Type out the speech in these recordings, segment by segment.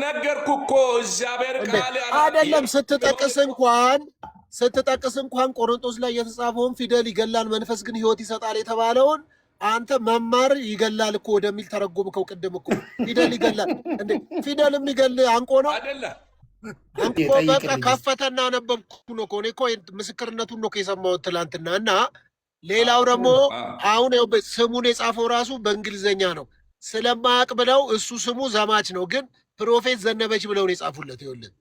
ነገርኩ እኮ እግዚአብሔር ቃል አይደለም ስትጠቅስ እንኳን ቆሮንቶስ ላይ የተጻፈውን ፊደል ይገላል መንፈስ ግን ሕይወት ይሰጣል የተባለውን አንተ መማር ይገላል እኮ ወደሚል ተረጎምከው። ቅድም እኮ ፊደል ይገላል እንዴ? ፊደል የሚገል አንቆ ነው አይደለም? አንቆ በቃ ከፈተና ነበብኩ ነው እኮ። እኔ እኮ ምስክርነቱን ነው የሰማሁት ትላንትና። እና ሌላው ደግሞ አሁን ስሙን የጻፈው ራሱ በእንግሊዘኛ ነው ስለማያውቅ ብለው እሱ ስሙ ዘማች ነው ግን ፕሮፌት ዘነበች ብለው ነው የጻፉለት። ይኸውልህ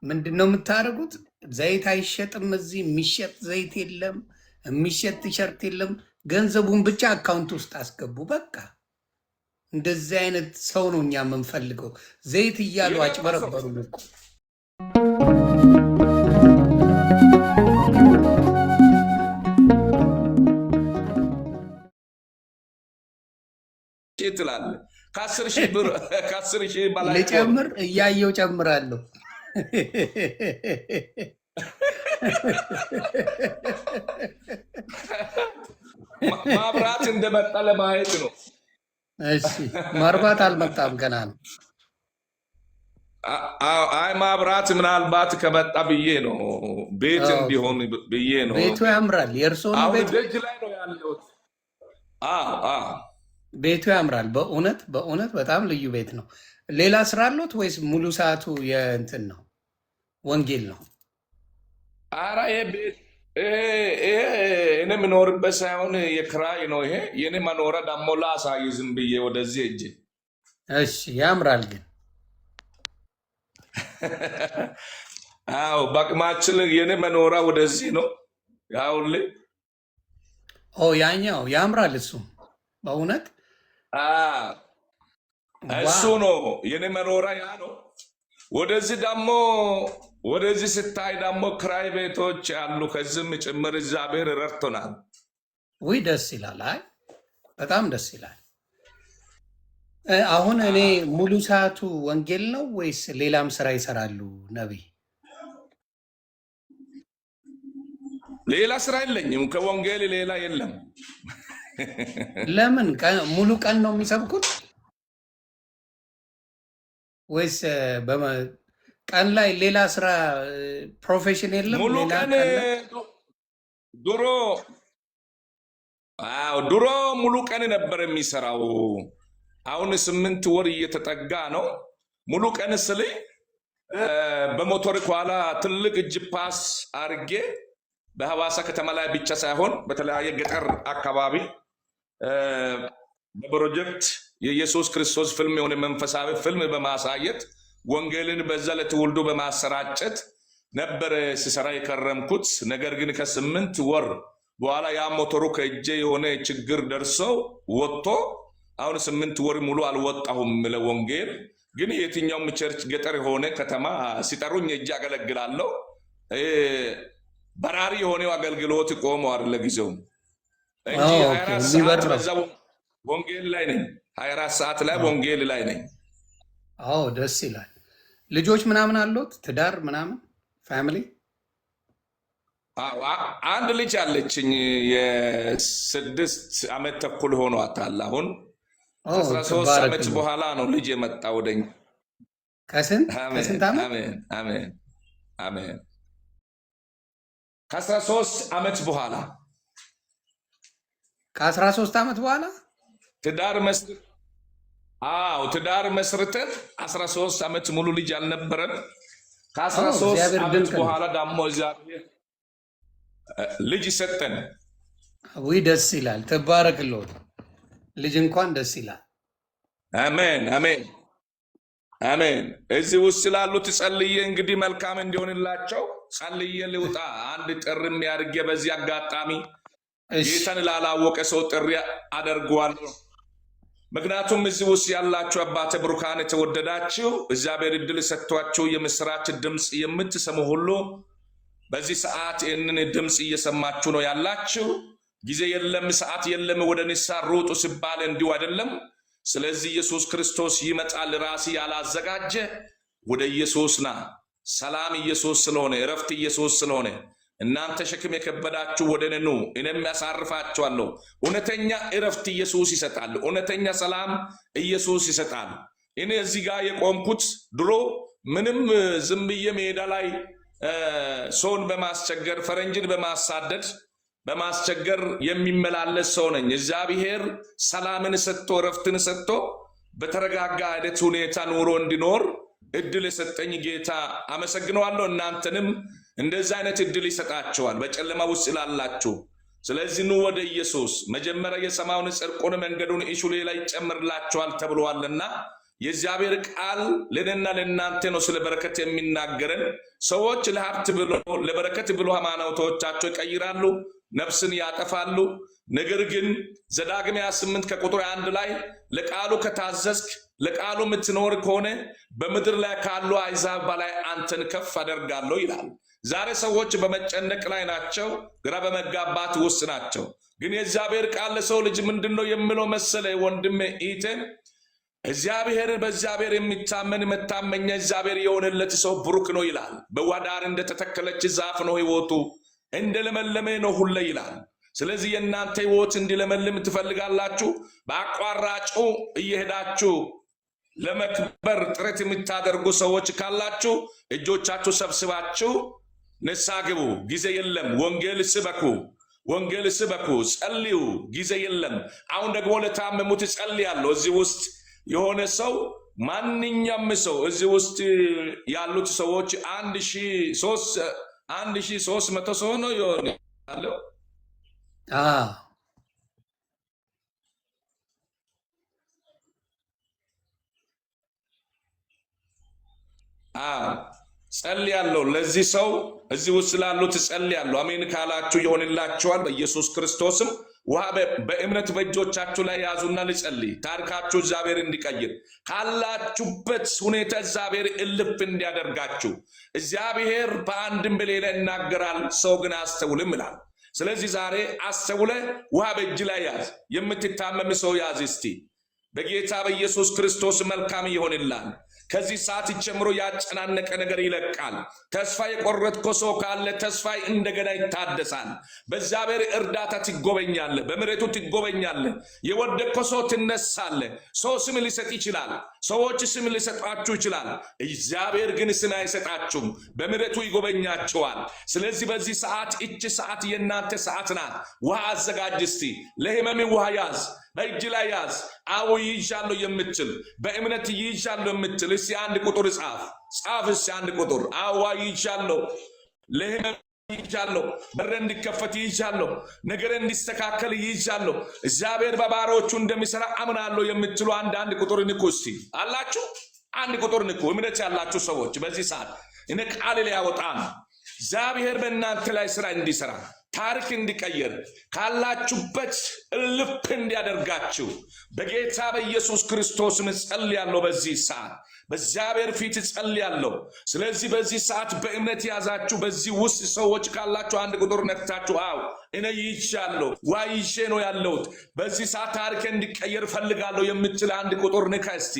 ምንድነው የምታደርጉት? ዘይት አይሸጥም እዚህ፣ የሚሸጥ ዘይት የለም፣ የሚሸጥ ቲሸርት የለም። ገንዘቡን ብቻ አካውንት ውስጥ አስገቡ። በቃ እንደዚህ አይነት ሰው ነው እኛ የምንፈልገው። ዘይት እያሉ አጭበረበሩ እኮ። ትላለህ ከ10 ሺህ በላይ ልጨምር እያየው ጨምራለሁ። ማብራት እንደመጣ ለማየት ነው። እሺ ማርባት አልመጣም ገና ነው። አይ ማብራት ምናልባት ከመጣ ብዬ ነው፣ ቤት እንዲሆን ብዬ ነው። ቤቱ ያምራል። የእርሶ ነው ቤቱ? ደጅ ላይ ነው ያለሁት። ቤቱ ያምራል። በእውነት በጣም ልዩ ቤት ነው። ሌላ ስራ አሉት ወይስ ሙሉ ሰዓቱ የእንትን ነው ወንጌል ነው? አራ ይሄ ቤት እኔ የምኖርበት ሳይሆን የክራይ ነው። ይሄ የኔ መኖሪያ ደግሞ ላሳይ ዝም ብዬ ወደዚህ እጅ። እሺ ያምራል ግን አዎ በቅማችን የኔ መኖሪያ ወደዚህ ነው። ያውልህ ያኛው ያምራል። እሱ በእውነት እሱ ነው የኔ መኖሪያ ያ ነው። ወደዚህ ደግሞ ወደዚህ ስታይ ደግሞ ክራይ ቤቶች አሉ። ከዚህም ጭምር እግዚአብሔር ረድቶናል። ውይ ደስ ይላል። አይ በጣም ደስ ይላል። አሁን እኔ ሙሉ ሰዓቱ ወንጌል ነው ወይስ ሌላም ስራ ይሰራሉ ነቢይ? ሌላ ስራ የለኝም፣ ከወንጌል ሌላ የለም። ለምን ሙሉ ቀን ነው የሚሰብኩት ወይስ ቀን ላይ ሌላ ስራ ፕሮፌሽን የለም? ሙሉ ቀን ድሮ ሙሉ ቀን ነበር የሚሰራው። አሁን 8 ወር እየተጠጋ ነው። ሙሉ ቀን ስል በሞቶር ኋላ ትልቅ ጅፓስ አርጌ በሐዋሳ ከተማ ላይ ብቻ ሳይሆን በተለያየ ገጠር አካባቢ በፕሮጀክት የኢየሱስ ክርስቶስ ፊልም የሆነ መንፈሳዊ ፊልም በማሳየት ወንጌልን በዛ ለትውልዱ በማሰራጨት ነበር ሲሰራ የከረምኩት። ነገር ግን ከ8 ወር በኋላ ያ ሞተሩ ከእጄ የሆነ ችግር ደርሶ ወጥቶ አሁን 8 ወር ሙሉ አልወጣሁም ለወንጌል። ግን የትኛውም ቸርች ገጠር የሆነ ከተማ ሲጠሩኝ እጅ አገለግላለሁ። በራሪ የሆነው አገልግሎት ቆመዋል ለጊዜው እንጂ 24 ሰዓት በዛ ወንጌል ላይ ነኝ። 24 ሰዓት ላይ ወንጌል ላይ ነኝ። አዎ ደስ ይላል። ልጆች ምናምን አሉት? ትዳር ምናምን ፋሚሊ? አንድ ልጅ አለችኝ። የ6 ዓመት ተኩል ሆኗታል። አሁን 13 ዓመት በኋላ ነው ልጅ የመጣ ወደኛ። ከስንት ዓመት? አሜን አሜን። ከ13 ዓመት በኋላ ከ13 ዓመት በኋላ ትዳር መስርተን 13 ዓመት ሙሉ ልጅ አልነበረን። ከ13 ዓመት በኋላ ደግሞ እግዚአብሔር ልጅ ሰጠን። ውይ ደስ ይላል። ተባረክልዎት። ልጅ እንኳን ደስ ይላል። አሜን አሜን አሜን። እዚህ ውስጥ ላሉት ጸልዬ እንግዲህ መልካም እንዲሆንላቸው ጸልዬ ልውጣ። አንድ ጥሪ ያድርጌ በዚህ አጋጣሚ ጌታን ላላወቀ ሰው ጥሪ አደርገዋለሁ። ምክንያቱም እዚህ ውስጥ ያላችሁ አባተ ብሩካን የተወደዳችሁ እግዚአብሔር ዕድል ሰጥቷችሁ የምስራች ድምፅ የምትሰሙ ሁሉ በዚህ ሰዓት ይህንን ድምፅ እየሰማችሁ ነው ያላችሁ። ጊዜ የለም፣ ሰዓት የለም፣ ወደ ንስሐ ሩጡ ሲባል እንዲሁ አይደለም። ስለዚህ ኢየሱስ ክርስቶስ ይመጣል። ራስ ያላዘጋጀ ወደ ኢየሱስ ና። ሰላም ኢየሱስ ስለሆነ፣ እረፍት ኢየሱስ ስለሆነ እናንተ ሸክም የከበዳችሁ ወደ እኔ ኑ እኔም ያሳርፋችኋለሁ። እውነተኛ እረፍት ኢየሱስ ይሰጣል። እውነተኛ ሰላም ኢየሱስ ይሰጣል። እኔ እዚህ ጋር የቆምኩት ድሮ ምንም ዝም ብዬ ሜዳ ላይ ሰውን በማስቸገር ፈረንጅን በማስቸገር የሚመላለስ ሰው ነኝ። እግዚአብሔር ሰላምን ሰጥቶ ረፍትን ሰጥቶ በተረጋጋ አይነት ሁኔታ ኑሮ እንዲኖር እድል የሰጠኝ ጌታ አመሰግነዋለሁ። እናንተንም እንደዚህ አይነት እድል ይሰጣችኋል በጨለማ ውስጥ ላላችሁ። ስለዚህ ኑ ወደ ኢየሱስ። መጀመሪያ የሰማዩን ጽድቁን መንገዱን እሹ፣ ሌላ ይጨምርላችኋል ተብሏልና የእግዚአብሔር ቃል ለእኔና ለእናንተ ነው ስለ በረከት የሚናገረን። ሰዎች ለሀብት ብሎ ለበረከት ብሎ ሃይማኖቶቻቸው ይቀይራሉ፣ ነፍስን ያጠፋሉ። ነገር ግን ዘዳግም 28 ከቁጥር 1 ላይ ለቃሉ ከታዘዝክ ለቃሉ የምትኖር ከሆነ በምድር ላይ ካሉ አሕዛብ በላይ አንተን ከፍ አደርጋለሁ ይላል። ዛሬ ሰዎች በመጨነቅ ላይ ናቸው፣ ግራ በመጋባት ውስጥ ናቸው። ግን የእግዚአብሔር ቃል ለሰው ልጅ ምንድነው የሚለው መሰለ ወንድሜ ኢቴ? እግዚአብሔር በእግዚአብሔር የሚታመን መታመኛ እግዚአብሔር የሆነለት ሰው ብሩክ ነው ይላል። በውኃ ዳር እንደተተከለች ዛፍ ነው ሕይወቱ፣ እንደለመለመ ነው ሁሌ ይላል። ስለዚህ የእናንተ ሕይወት እንዲለመልም ትፈልጋላችሁ? በአቋራጩ እየሄዳችሁ ለመክበር ጥረት የምታደርጉ ሰዎች ካላችሁ እጆቻችሁ ሰብስባችሁ ንስሐ ግቡ። ጊዜ የለም። ወንጌል ስበኩ፣ ጸልዩ። ጊዜ የለም። አሁን ደግሞ ለታመሙት ጸልያለሁ። እዚህ ውስጥ የሆነ ሰው ማንኛውም ሰው እዚህ ውስጥ ያሉት ሰዎች 1300 ሰው ነው ያለው። ጸልያለሁ። ለዚህ ሰው እዚህ ውስጥ ላሉት ጸልያለሁ። አሜን ካላችሁ ይሆንላችኋል በኢየሱስ ክርስቶስም። ውሃ በእምነት በእጆቻችሁ ላይ ያዙና ልጸልይ። ታሪካችሁ እግዚአብሔር እንዲቀይር ካላችሁበት ሁኔታ እግዚአብሔር እልፍ እንዲያደርጋችሁ። እግዚአብሔር በአንድም በሌላ ይናገራል፣ ሰው ግን አስተውልም ይላል። ስለዚህ ዛሬ አስተውለ ውሃ በእጅ ላይ ያዝ። የምትታመም ሰው ያዝ እስቲ። በጌታ በኢየሱስ ክርስቶስ መልካም ይሆንላል። ከዚህ ሰዓት ጀምሮ ያጨናነቀ ነገር ይለቃል። ተስፋ የቆረጥከ ሰው ካለ ተስፋ እንደገና ይታደሳል። በእግዚአብሔር እርዳታ ትጎበኛለህ፣ በምሕረቱ ትጎበኛለህ። የወደቅከ ሰው ትነሳለህ። ሰው ስም ሊሰጥ ይችላል፣ ሰዎች ስም ሊሰጣችሁ ይችላል። እግዚአብሔር ግን ስም አይሰጣችሁም፣ በምሕረቱ ይጎበኛችኋል። ስለዚህ በዚህ ሰዓት እቺ ሰዓት የእናንተ ሰዓት ናት። ውሃ አዘጋጅ እስቲ። ለህመም ውሃ ያዝ፣ በእጅ ላይ ያዝ። አዎ ይይዣለሁ የምትል በእምነት ይይዣለሁ የምትል እስቲ አንድ ቁጥር ጻፍ እስቲ አንድ ቁጥር። አዎ ይይዣለሁ፣ ለህመም ይይዣለሁ፣ በር እንዲከፈት ይይዣለሁ፣ ነገር እንዲስተካከል ይይዣለሁ፣ እግዚአብሔር በባሮቹ እንደሚሰራ አምናለሁ የምትሉ አንድ ቁጥር ንኩ እስቲ። አላችሁ? አንድ ቁጥር ንኩ። እምነት ያላችሁ ሰዎች በዚህ ሰዓት እኔ ቃል ሊያወጣ እግዚአብሔር በእናንተ ላይ ስራ እንዲሰራ ታሪክ እንዲቀየር ካላችሁበት እልፍ እንዲያደርጋችሁ በጌታ በኢየሱስ ክርስቶስ ጸልያለሁ። በዚህ ሰዓት በእግዚአብሔር ፊት ጸልያለሁ። ስለዚህ በዚህ ሰዓት በእምነት ያዛችሁ በዚህ ውስጥ ሰዎች ካላችሁ አንድ ቁጥር ነክታችሁ አው እኔ ይይዣለሁ፣ ዋይሼ ነው ያለሁት፣ በዚህ ሰዓት ታሪክ እንዲቀየር ፈልጋለሁ የምትል አንድ ቁጥር ንካ እስቲ።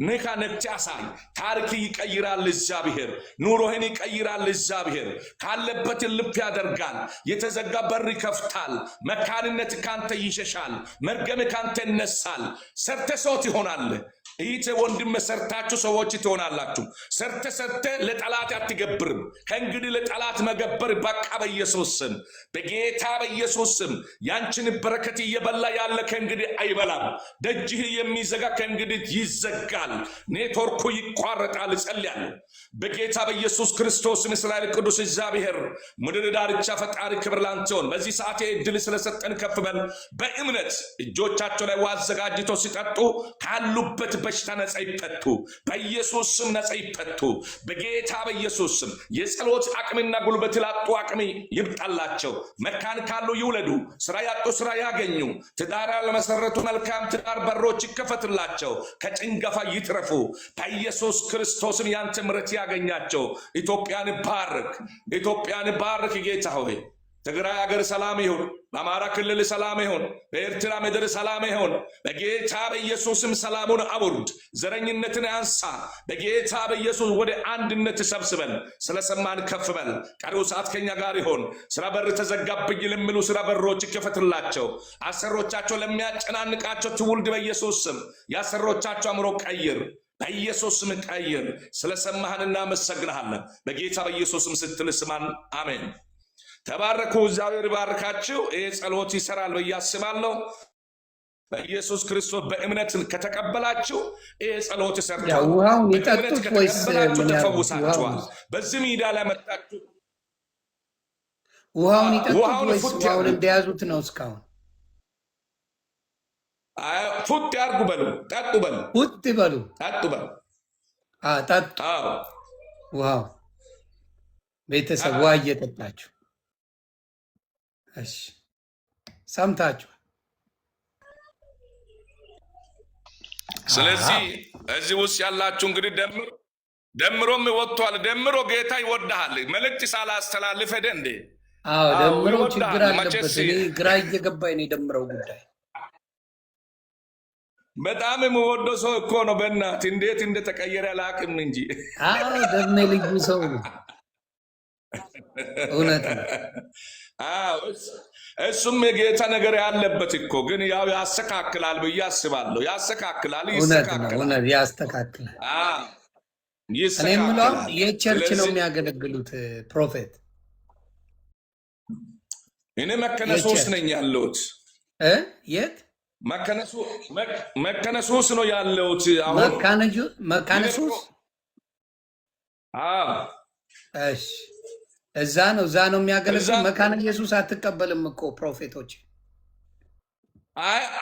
ንካ፣ ነክተ ያሳይ። ታሪክ ይቀይራል እግዚአብሔር፣ ኑሮህን ይቀይራል እግዚአብሔር። ካለበት ልፍ ያደርጋል። የተዘጋ በር ይከፍታል። መካንነት ካንተ ይሸሻል። መርገም ካንተ ይነሳል። ሰርተ ሰው ትሆናለህ። ይህተ ወንድም ሰርታችሁ ሰዎች ትሆናላችሁ። ሰርተ ለጠላት አትገብርም። ከእንግዲህ ለጠላት መገበር በቃ በኢየሱስ ስም፣ በጌታ በኢየሱስ ስም። ያንቺን በረከት እየበላ ያለ ከእንግዲህ አይበላም። ደጅህ የሚዘጋ ከእንግዲህ ይዘጋል። ኔትወርኩ ይቋረጣል። ጸልያለሁ በጌታ በኢየሱስ ክርስቶስ። እስራኤል ቅዱስ እግዚአብሔር ምድር ዳርቻ ፈጣሪ ክብር ላንተ ይሁን። በዚህ ሰዓት እድል ስለሰጠን ከፍ በል። በእምነት እጆቻቸው ላይ ውሃ አዘጋጅተው ሲጠጡ ካሉበት በሽታ ነፃ ይፈቱ። በኢየሱስ ስም ነፃ ይፈቱ። በጌታ በኢየሱስ ስም የጸሎት አቅምና ጉልበት ላጡ አቅም ይብጣላቸው። መካን ካሉ ይውለዱ። ስራ ያጡ ስራ ያገኙ። ትዳር ያልመሰረቱ መልካም ትዳር በሮች ይከፈትላቸው። ከጭንገፋ ይትረፉ። በኢየሱስ ክርስቶስም ያንተ ምሕረት ያገኛቸው። ኢትዮጵያን ባርክ ጌታ ሆይ። ትግራይ ሀገር ሰላም ይሁን። በአማራ ክልል ሰላም ይሁን። በኤርትራ ምድር ሰላም ይሁን። በጌታ በኢየሱስም ሰላሙን አውርድ። ዘረኝነትን አንሳ። በጌታ በኢየሱስ ወደ አንድነት ሰብስበን። ስለሰማን ከፍ በል። ቀሪው ሰዓት ከኛ ጋር ይሁን። ስራ በር ተዘጋብኝ ለሚሉ ስራ በሮች ይከፈትላቸው። አሰሮቻቸው ለሚያጨናንቃቸው ትውልድ በኢየሱስ ስም የአሰሮቻቸው አእምሮ ቀይር። በኢየሱስም ቀይር። ስለሰማህን እናመሰግንሃለን። በጌታ በኢየሱስም ስትል ስማን። አሜን። ተባረኩ። እግዚአብሔር ይባርካችሁ። ይህ ጸሎት ይሰራል ብዬ አስባለሁ። በኢየሱስ ክርስቶስ በእምነት ከተቀበላችሁ ይህ ጸሎት ይሰርታል። በእምነት ከተቀበላችሁ ተፈውሳችኋል። በዚህ ሜዳ ላይ መጣችሁ። ውሃውን ይጠጡት ወይስ ውሃውን እንደያዙት ነው? እስካሁን ፉት ያርጉ በሉ፣ ጠጡ በሉ፣ ፉት በሉ፣ ጠጡ በሉ። ጠጡ። ውሃው ቤተሰብ ውሃ እየጠጣችሁ እሺ፣ ሰምታችሁ። ስለዚህ እዚህ ውስጥ ያላችሁ እንግዲህ ደምሮም ወጥቷል። ደምሮ ጌታ ይወድሃል። መልእክት ሳላስተላልፍ ሄደ እንዴ? ደምሮ ችግር አለበት። እኔ ግራ እየገባኝ ነው የደምረው ጉዳይ። በጣም የምወደው ሰው እኮ ነው። በእናት እንዴት እንደተቀየረ አላውቅም እንጂ ደሜ ልዩ ሰው ነው። እውነት ነው። እሱም የጌታ ነገር ያለበት እኮ ግን ያው ያስተካክላል ብዬ አስባለሁ። ያስተካክላል፣ ይስተካከላል፣ ያስተካክላል። እኔ የምለው የቸርች ነው የሚያገለግሉት ፕሮፌት። እኔ መከነ ሶስት ነኝ ያለሁት። የት መከነ ሶስት ነው ያለሁት አሁን። መካነ ሶስት። እሺ፣ እዛ ነው የሚያገለግል። መካነ ኢየሱስ አትቀበልም እኮ ፕሮፌቶች።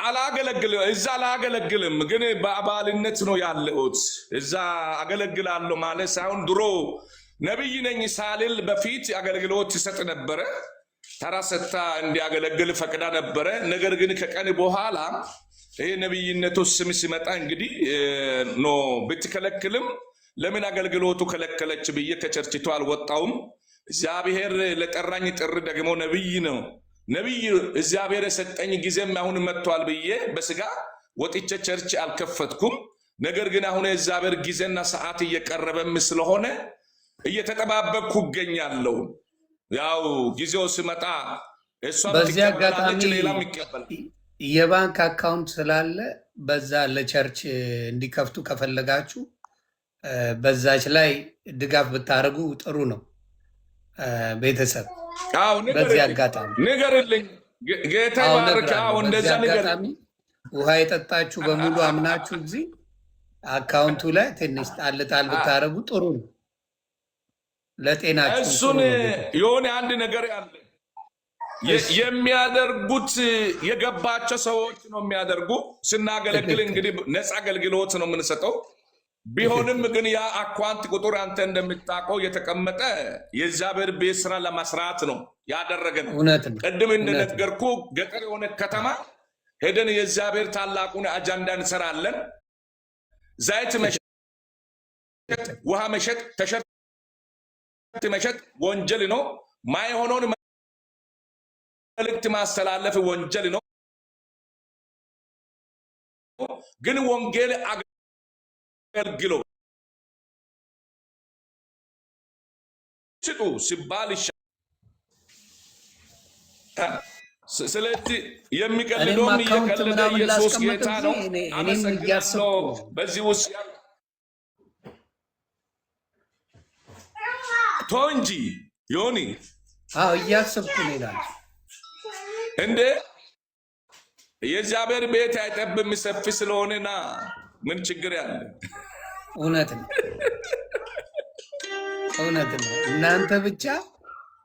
አላገለግልም፣ እዛ አላገለግልም፣ ግን በአባልነት ነው ያለሁት። እዛ አገለግላለሁ ማለት ሳይሆን ድሮ ነቢይ ነኝ ሳልል በፊት አገልግሎት ይሰጥ ነበረ። ተራ ሰታ እንዲያገለግል ፈቅዳ ነበረ። ነገር ግን ከቀን በኋላ ይሄ ነቢይነቱ ስም ሲመጣ እንግዲህ ኖ ብትከለክልም ለምን አገልግሎቱ ከለከለች ብዬ ከቸርችቱ አልወጣውም። እግዚአብሔር ለጠራኝ ጥሪ ደግሞ ነቢይ ነው። ነቢይ እግዚአብሔር የሰጠኝ ጊዜም አሁን መጥቷል ብዬ በስጋ ወጥቼ ቸርች አልከፈትኩም። ነገር ግን አሁን የእግዚአብሔር ጊዜና ሰዓት እየቀረበም ስለሆነ እየተጠባበቅኩ እገኛለሁ። ያው ጊዜው ሲመጣ እሷም ትቀበላለች፣ ሌላም ይቀበላል። የባንክ አካውንት ስላለ በዛ ለቸርች እንዲከፍቱ ከፈለጋችሁ በዛች ላይ ድጋፍ ብታደርጉ ጥሩ ነው። ቤተሰብ በዚህ አጋጣሚ ንገርልኝ። ጌታ ይባርክ። እንደዛ አጋጣሚ ውሃ የጠጣችሁ በሙሉ አምናችሁ እዚህ አካውንቱ ላይ ትንሽ ጣል ብታደርጉ ጥሩ ነው ለጤናችሁ። እሱን የሆነ አንድ ነገር ያለ የሚያደርጉት የገባቸው ሰዎች ነው የሚያደርጉ። ስናገለግል እንግዲህ ነፃ አገልግሎት ነው የምንሰጠው። ቢሆንም ግን ያ አካውንት ቁጥር አንተ እንደምታውቀው የተቀመጠ የእግዚአብሔር ቤት ስራ ለመስራት ነው ያደረገን። ቅድም እንደነገርኩ ገጠር የሆነ ከተማ ሄደን የእግዚአብሔር ታላቁን አጀንዳ እንሰራለን። ዘይት መሸጥ፣ ውሃ መሸጥ፣ ተሸርት መሸጥ ወንጀል ነው። ማይሆነውን መልእክት ማስተላለፍ ወንጀል ነው። ግን ወንጌል አገልግሎ ስጡ ሲባል ስለዚህ የሚቀልደውም እየቀለደ ኢየሱስ ጌታ ነው። አመሰግናለሁ። በዚህ ውስጥ ቶ እንጂ ዮኒ እያሰብኩ ነው ይላል እንዴ። የእግዚአብሔር ቤት አይጠብም ሰፊ ስለሆነና ምን ችግር ያለ? እውነት ነው፣ እውነት ነው። እናንተ ብቻ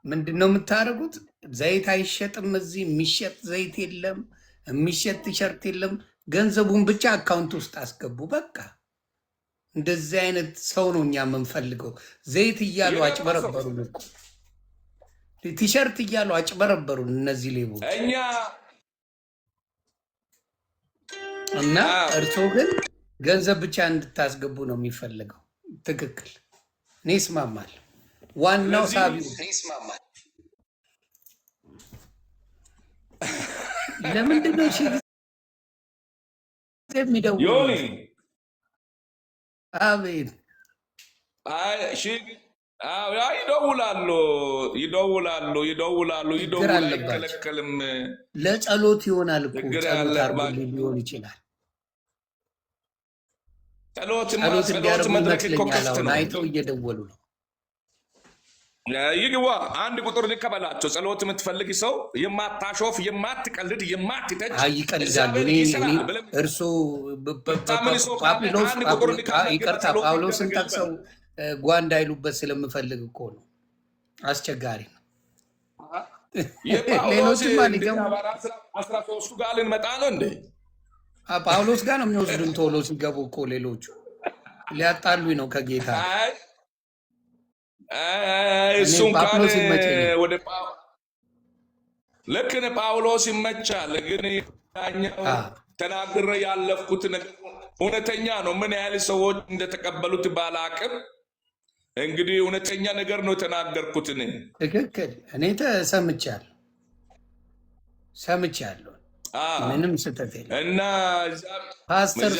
ምንድነው የምታደርጉት? ዘይት አይሸጥም እዚህ፣ የሚሸጥ ዘይት የለም፣ የሚሸጥ ቲሸርት የለም። ገንዘቡን ብቻ አካውንት ውስጥ አስገቡ። በቃ እንደዚህ አይነት ሰው ነው እኛ የምንፈልገው። ዘይት እያሉ አጭበረበሩን እኮ፣ ቲሸርት እያሉ አጭበረበሩን እነዚህ ሌቦች። እና እርሶ ግን ገንዘብ ብቻ እንድታስገቡ ነው የሚፈልገው። ትክክል፣ እኔ እስማማለሁ። ዋናው ሳቢው ለምንድን ነው የሚደውሉ? አቤት ይደውላሉ። አይከለከልም። ለጸሎት ይሆናል እኮ ጸሎት አድርጎ ሊሆን ይችላል። ጸሎት እንዲያደርጉ መድረክ እኮ ይመስለኛል። ክፍት አሁን ነው። አይተው እየደወሉ ነው። ይግባ አንድ ቁጥር ልቀበላቸው። ጸሎት የምትፈልግ ሰው የማታሾፍ የማትቀልድ የማትተች ይቀልዳሉ። እርሱ ይቅርታ ጳውሎስን ጠቅሰው ጓንዳ ይሉበት ስለምፈልግ እኮ ነው። አስቸጋሪ ነው። ሌሎችም አስራ ሦስቱ ጋር ልንመጣ ነው እንዴ? ጳውሎስ ጋር ነው የሚወስዱን ቶሎ ሲገቡ እኮ ሌሎቹ ሊያጣሉኝ ነው ከጌታ። እሱን ካለ ወደ ልክ ጳውሎስ ይመቻል። ግን ተናግሬ ያለፍኩት ነገር እውነተኛ ነው። ምን ያህል ሰዎች እንደተቀበሉት ባላቅም እንግዲህ እውነተኛ ነገር ነው የተናገርኩት። ትክክል። እኔ ሰምቻለሁ። ምንም ስህተት የለም። እና ፓስተር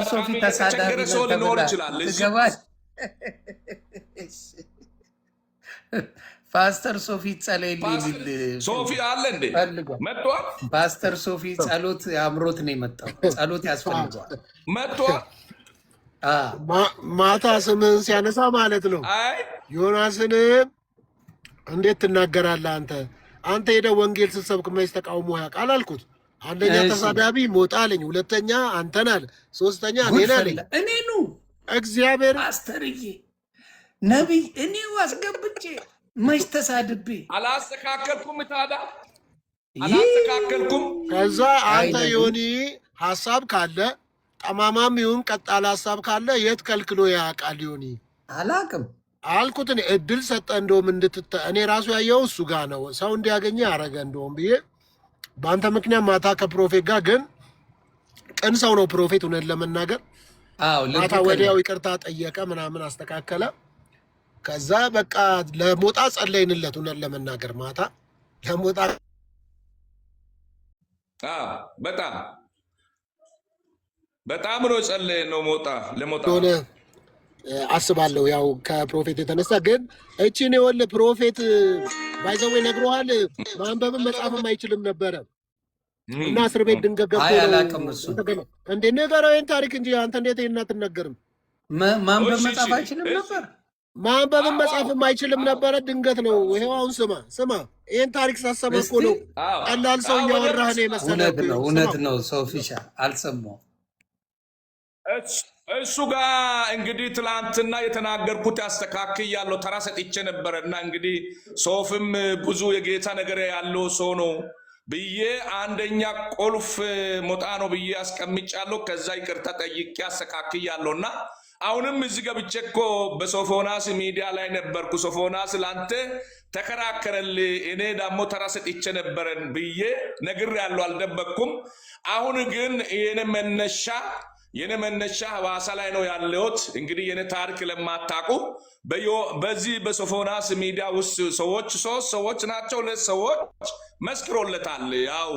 ሶፊ ተሳዳቢ ሰው ሊኖር ይችላል። ፓስተር ሶፊ ጸለይልኝ ሶፊ አለ እንዴ? መጥቷል። ፓስተር ሶፊ ጸሎት አምሮት ነው የመጣው። ጸሎት ያስፈልገዋል። መጥቷል። ማታ ስምህን ሲያነሳ ማለት ነው። ዮናስን እንዴት ትናገራለህ አንተ ሄደህ ወንጌል ስትሰብክ መች ተቃውሞ ያውቃል አልኩት። አንደኛ ተሳዳቢ ሞጣ አለኝ፣ ሁለተኛ አንተን አለ፣ ሶስተኛ እኔን አለኝ። እኔኑ እግዚአብሔር አስተርዬ ነቢይ እኔው አስገብቼ መች ተሳድቤ አላስተካከልኩም። ታዲያ አላስተካከልኩም። ከዛ አንተ ዮኒ ሀሳብ ካለ ጠማማም ይሁን ቀጣል ሀሳብ ካለ የት ከልክሎ ያውቃል ዮኒ? አላቅም አልኩት። እኔ እድል ሰጠ እንደውም እኔ ራሱ ያየው እሱ ጋር ነው ሰው እንዲያገኘ ያደረገ እንደውም ብዬ በአንተ ምክንያት ማታ ከፕሮፌት ጋር ግን ቅን ሰው ነው ፕሮፌት እውነት ለመናገር ማታ ወዲያው ይቅርታ ጠየቀ ምናምን አስተካከለ። ከዛ በቃ ለሞጣ ጸለይንለት እውነት ለመናገር ማታ ለሞጣ በጣም ነው ጸለይ ነው ሞጣ ለሞጣ ሆነ አስባለሁ። ያው ከፕሮፌት የተነሳ ግን እቺን የወለ ፕሮፌት ባይዘው ነግሮሃል። ማንበብም መጻፍም አይችልም ነበረ እና እስር ቤት ድንገት ገብቶ እንዴ ነገረው ይሄን ታሪክ እንጂ አንተ እንዴት ይሄን አትነገርም? ማንበብ መጻፍ አይችልም ነበር። ማንበብም መጻፍም አይችልም ነበረ። ድንገት ነው ይሄው። አሁን ስማ ይሄን ታሪክ ሳሰማ እኮ ነው ቀላል ሰው እያወራህ ነው የመሰለህ። እውነት ነው ሶፊሻ አልሰማሁም። እሱ ጋር እንግዲህ ትላንትና የተናገርኩት ያስተካክያለሁ ተራ ሰጥቼ ነበረ እና እንግዲህ ሶፍም ብዙ የጌታ ነገር ያለው ሰው ነው ብዬ አንደኛ ቁልፍ ሞጣ ነው ብዬ አስቀምጫለሁ። ከዛ ይቅርታ ጠይቄ አስተካክያለሁ እና አሁንም እዚህ ገብቼ እኮ በሶፎናስ ሚዲያ ላይ ነበርኩ። ሶፎናስ ላንተ ተከራከረልህ፣ እኔ ደግሞ ተራ ሰጥቼ ነበረን ብዬ ነግሬያለሁ፣ አልደበኩም። አሁን ግን የኔ መነሻ ሐዋሳ ላይ ነው ያለሁት። እንግዲህ የኔ ታሪክ ለማታውቁ በዚህ በሶፎናስ ሚዲያ ውስጥ ሶስት ሰዎች ናቸው፣ ሁለት ሰዎች መስክሮለታል። ያው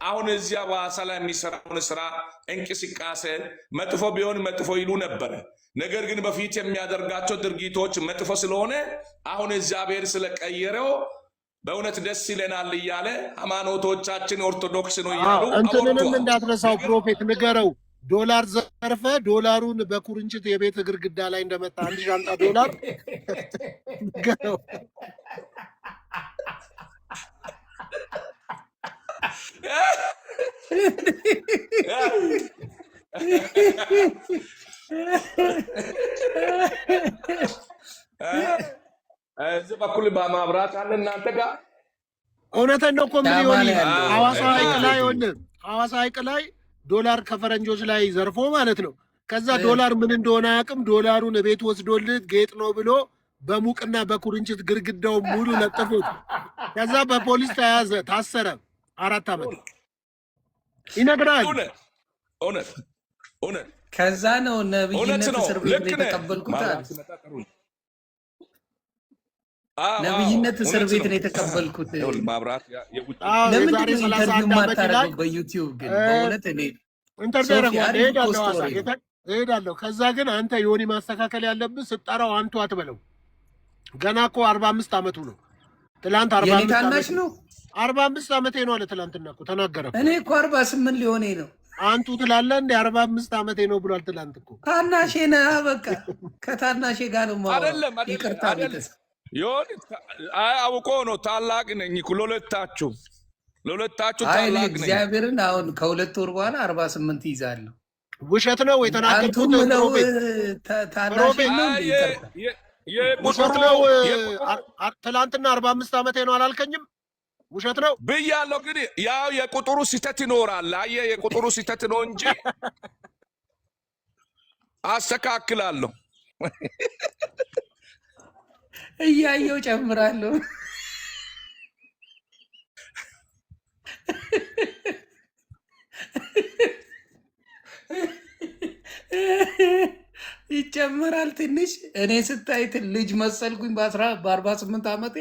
አሁን እዚያ ሐዋሳ ላይ የሚሰራውን ስራ እንቅስቃሴ መጥፎ ቢሆን መጥፎ ይሉ ነበረ። ነገር ግን በፊት የሚያደርጋቸው ድርጊቶች መጥፎ ስለሆነ አሁን እግዚአብሔር ስለቀየረው በእውነት ደስ ይለናል እያለ ሃይማኖቶቻችን ኦርቶዶክስ ነው እያሉ እንትንንም እንዳትረሳው ፕሮፌት ንገረው። ዶላር ዘርፈ ዶላሩን በኩርንችት የቤት ግድግዳ ላይ እንደመጣ 1 ሻንጣ ዶላር ንገረው። እዚህ በኩል በማብራት አለ እናንተ ጋር እውነተኛ ነው እኮ ሚሊዮን ሐዋሳ ሐይቅ ላይ ዶላር ከፈረንጆች ላይ ዘርፎ ማለት ነው። ከዛ ዶላር ምን እንደሆነ አያውቅም። ዶላሩን ቤት ወስዶልህ ጌጥ ነው ብሎ በሙቅና በኩርንችት ግድግዳው ሙሉ ለጥፎት ከዛ በፖሊስ ተያዘ፣ ታሰረ 4 ዓመት ይነግራል። እውነት ከዛ ነው ነብይነት እስር ቤት የተቀበልኩት። ነብይነት እስር ቤት ነው የተቀበልኩት። ለምን ኢንተርቪው ማታረገው በዩቲዩብ? ግን በእውነት እኔ እሄዳለሁ። ከዛ ግን አንተ ዮኒ ማስተካከል ያለብህ ስጠራው አንቱ አትበለው። ገና እኮ 45 ዓመቱ ነው። ትላንት 45 ታናሽ ነው። 45 ዓመቴ ነው አለ ትላንትና እኮ ተናገረ። እኔ እኮ 48 ሊሆኔ ነው። አንቱ ትላለህ እንደ 45 ዓመቴ ነው ብሏል። ትላንት እኮ ታናሼ ነህ። በቃ ከታናሼ ጋር ነው አይደለም ይቅርታ ቤተሰብ ይሁን። አውቆ ነው ታላቅ ነኝ ለሁለታችሁ ታላቅ ነኝ። እግዚአብሔርን አሁን ከ2 ወር በኋላ 48 ይዛለሁ። ውሸት ነው የተናገርኩት ነው። ታናሼ ነው ውሸት ነው። ትላንትና 45 ዓመቴ ነው አላልከኝም? ውሸት ነው ብያለሁ። ግን ያው የቁጥሩ ስህተት ይኖራል። አየህ የቁጥሩ ስህተት ነው እንጂ አስተካክላለሁ። እያየው ጨምራለሁ። ይጨምራል ትንሽ። እኔ ስታይት ልጅ መሰልኩኝ በ48 ዓመቴ።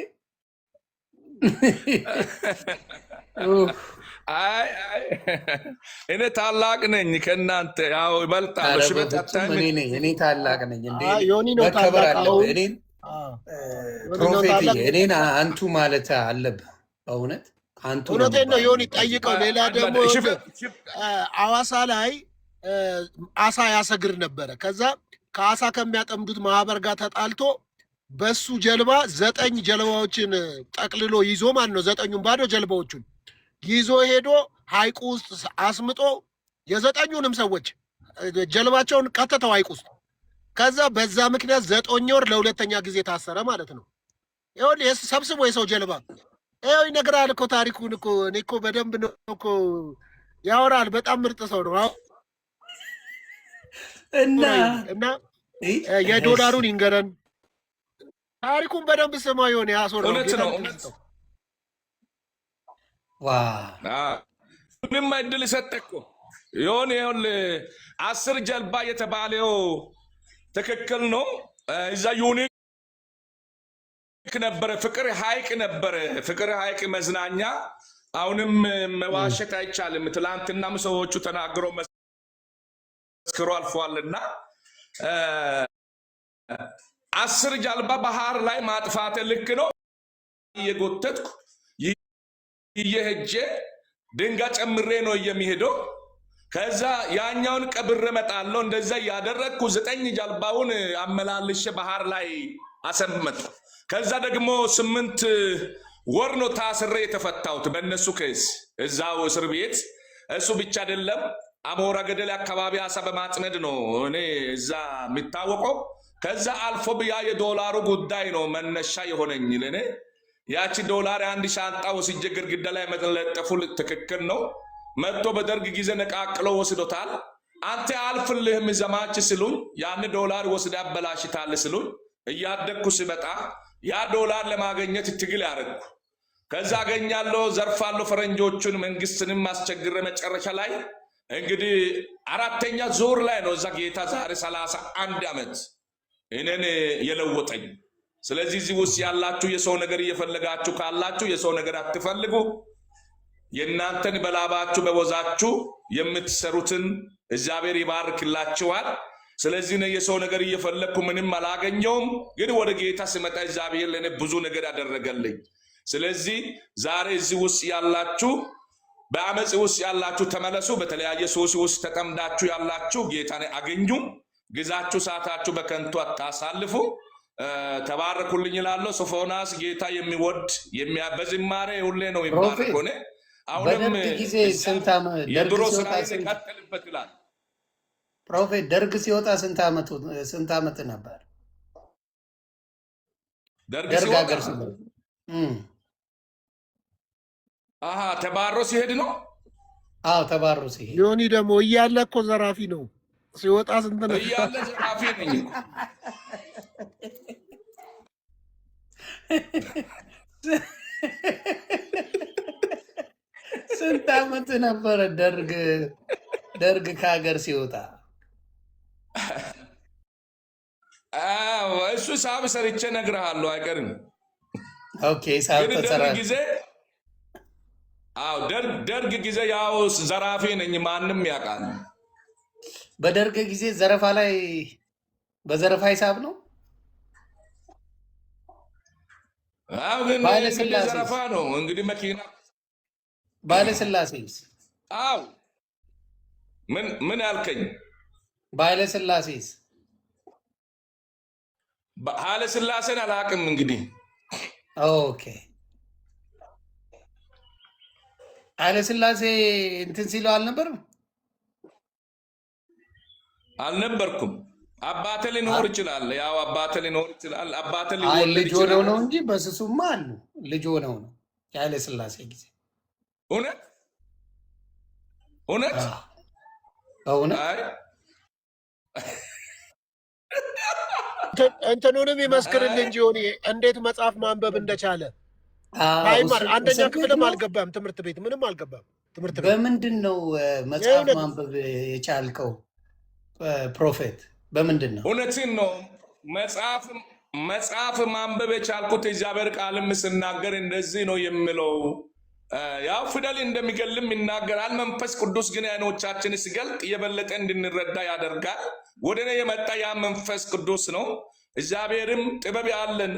አይ እኔ ታላቅ ነኝ ከእናንተ ያው ይበልጣለሁ። እኔ ታላቅ ነኝ እንዴ? መከበር አለብህ። እኔን ፕሮፌት እኔን አንቱ ማለት አለብህ። በእውነት አንቱ። እውነቴን ነው ዮኒ፣ ጠይቀው። ሌላ ደግሞ አዋሳ ላይ አሳ ያሰግር ነበረ። ከዛ ከአሳ ከሚያጠምዱት ማህበር ጋር ተጣልቶ በሱ ጀልባ 9 ጀልባዎችን ጠቅልሎ ይዞ ማለት ነው 9ኙን ባዶ ጀልባዎቹን ይዞ ሄዶ ሐይቁ ውስጥ አስምጦ የ9ኙንም ሰዎች ጀልባቸውን ከተተው ሐይቁ ውስጥ። ከዛ በዛ ምክንያት 9 ወር ለሁለተኛ ጊዜ ታሰረ ማለት ነው። ይኸውልህ ሰብስቦ የሰው ጀልባ ይኸው ይነግራል እኮ ታሪኩን እኮ። እኔ እኮ በደንብ ነው እኮ ያወራል። በጣም ምርጥ ሰው ነው። እና የዶላሩን ይንገረን ታሪኩን በደንብ ስማ። የሆነ ያሶር ነው። ምንም እድል ሰጠህ እኮ የሆነ 10 ጀልባ የተባለው ትክክል ነው። እዛ ዩኒክ ነበረ። ፍቅር ሐይቅ ነበረ። ፍቅር ሐይቅ መዝናኛ። አሁንም መዋሸት አይቻልም። ትላንትናም ሰዎቹ ተናግረው መስክሮ አልፏልና 10 ጀልባ ባህር ላይ ማጥፋት ልክ ነው። እየጎተትኩ እየሄጄ ድንጋይ ጨምሬ ነው የሚሄደው። ከዛ ያኛውን ቀብሬ እመጣለሁ። እንደዛ ያደረግኩ 9 ጀልባውን አመላልሼ ባህር ላይ አሰመጥኩ። ከዛ ደግሞ 8 ወር ነው ታስሬ የተፈታሁት በእነሱ ኬስ እዛው እስር ቤት። እሱ ብቻ አይደለም፣ አሞራ ገደል አካባቢ አሳ በማጥመድ ነው እኔ እዛ የሚታወቀው። ከዛ አልፎ ያ የዶላሩ ጉዳይ ነው መነሻ የሆነኝ ለኔ። ያቺ ዶላር 1 ሻንጣ ወስጄ ግድግዳ ላይ መለጠፉ ትክክል ነው። መጥቶ በደርግ ጊዜ ነቃቅለው ወስዶታል። አንተ አልፍልህም ዘማች ስሉኝ ያን ዶላር ወስደ አበላሽታል ስሉኝ እያደግኩ ሲመጣ ያ ዶላር ለማግኘት ትግል ያደረግኩ። ከዛ አገኛለሁ፣ ዘርፋለሁ፣ ፈረንጆቹን መንግስትንም ማስቸግረ መጨረሻ ላይ እንግዲህ 4ኛ ዙር ላይ ነው እዛ ጌታ ዛሬ 31 ዓመት እኔን የለወጠኝ። ስለዚህ እዚህ ውስጥ ያላችሁ የሰው ነገር እየፈለጋችሁ ካላችሁ የሰው ነገር አትፈልጉ። የእናንተን በላባችሁ በወዛችሁ የምትሰሩትን እግዚአብሔር ይባርክላችኋል። ስለዚህ ነው የሰው ነገር እየፈለግኩ ምንም አላገኘውም። ግን ወደ ጌታ ስመጣ እግዚአብሔር ለእኔ ብዙ ነገር ያደረገልኝ። ስለዚህ ዛሬ እዚህ ውስጥ ያላችሁ በአመፅ ውስጥ ያላችሁ ተመለሱ። በተለያየ ሱስ ውስጥ ተጠምዳችሁ ያላችሁ ጌታን አገኙ። ግዛችሁ ሰዓታችሁ በከንቱ አታሳልፉ። ተባረኩልኝ እላለሁ። ሶፎናስ ጌታ የሚወድ በዝማሬ ሁሌ ነው የሚባረክ ሆነ። አሁንም የድሮ ስራ ይቀጥልበት ይላል። ፕሮፌት ደርግ ሲወጣ ስንት ዓመት ነበር? ደርግ ሲወጣ ተባሮ ሲሄድ ነው። አዎ ተባሮ ሲሄድ። ዮኒ ደግሞ እያለ እኮ ዘራፊ ነው። ሲወጣ ስንት ነው? እያለ ዘራፊ ነኝ። ስንት ዓመት ነበረ ደርግ ከሀገር ሲወጣ? እሱ ሳብ ሰርቼ እነግርሃለሁ አይቀርም። ኦኬ ሳብ ተሰራ ጊዜ ደርግ ጊዜ ያው ዘራፊ ነኝ፣ ማንም ያውቃል። በደርግ ጊዜ ዘረፋ ላይ በዘረፋ ሂሳብ ነው። ግን ዘረፋ ነው እንግዲህ መኪና ባለስላሴስ? አዎ ምን ያልከኝ? በኃይለ ሥላሴስ? ኃይለ ሥላሴን አላውቅም። እንግዲህ ኦኬ ኃይለ ሥላሴ እንትን ሲለው አልነበርኩም። አባቴ ሊኖር ይችላል። ያው አባቴ ሊኖር ይችላል። አባቴ ሊወለድ ልጅ ሆነው ነው እንጂ በስሱማ አሉ። ልጅ ሆነው ነው የኃይለ ሥላሴ ጊዜ። እውነት እንትኑንም ይመስክርልህ እንጂ ሆኔ እንዴት መጽሐፍ ማንበብ እንደቻለ አይማር። አንደኛ ክፍልም አልገባም ትምህርት ቤት፣ ምንም አልገባም ትምህርት ቤት። በምንድን ነው መጽሐፍ ማንበብ የቻልከው ፕሮፌት? በምንድን ነው? እውነትን ነው። መጽሐፍ ማንበብ የቻልኩት እግዚአብሔር ቃልም ስናገር እንደዚህ ነው የሚለው። ያው ፊደል እንደሚገልም ይናገራል። መንፈስ ቅዱስ ግን አይኖቻችን ሲገልጥ የበለጠ እንድንረዳ ያደርጋል። ወደ እኔ የመጣ ያ መንፈስ ቅዱስ ነው። እግዚአብሔርም ጥበብ ያለን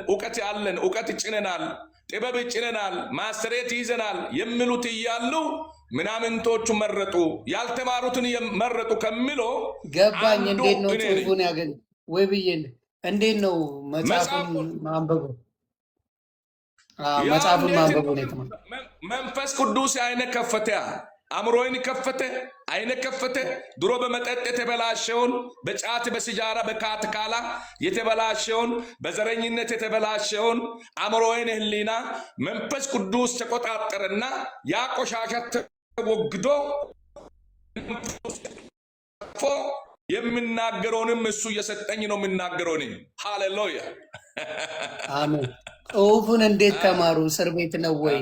እውቀት ይጭነናል፣ ጥበብ ይጭነናል፣ ማስተሬት ይዘናል የሚሉት እያሉ ምናምንቶቹ መረጡ፣ ያልተማሩትን መረጡ ከሚለው ገባኝ። እንዴት ነው ጽሑፉን ያገኝ ወይ ብዬ እንዴት ነው መጽሐፉን ማንበቡ? መጽሐፉን ማንበቡ ነው። መንፈስ ቅዱስ አይነ ከፈተ፣ አእምሮዬን ከፈተ፣ አይነ ከፈተ። ድሮ በመጠጥ የተበላሸውን፣ በጫት በሲጃራ በካትካላ የተበላሸውን፣ በዘረኝነት የተበላሸውን አእምሮዬን ህሊና መንፈስ ቅዱስ ተቆጣጠረና ያ ቆሻሻ ተወግዶ የምናገረውንም እሱ እየሰጠኝ ነው የምናገረው። እኔ ሃሌሉያ አሜን። ጽሑፉን እንዴት ተማሩ? እስር ቤት ነው ወይ?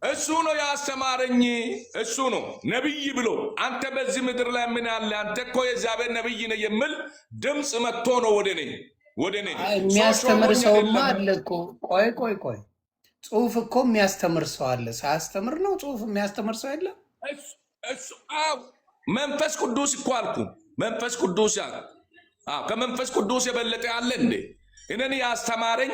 እሱ ነው ያስተማረኝ። እሱ ነው ነብይ ብሎ አንተ በዚህ ምድር ላይ ምን አለ አንተ እኮ የእግዚአብሔር ነብይ ነህ የሚል ድምፅ መጥቶ ነው ወደ እኔ የሚያስተምር ሰውማ አለ እኮ። ቆይ ጽሑፍ እኮ የሚያስተምር ሰው አለ። ሳያስተምር ነው ጽሑፍ የሚያስተምር ሰው የለም። መንፈስ ቅዱስ እኮ አልኩ። መንፈስ ቅዱስ ከመንፈስ ቅዱስ የበለጠ አለ እንዴ? እኔን ያስተማረኝ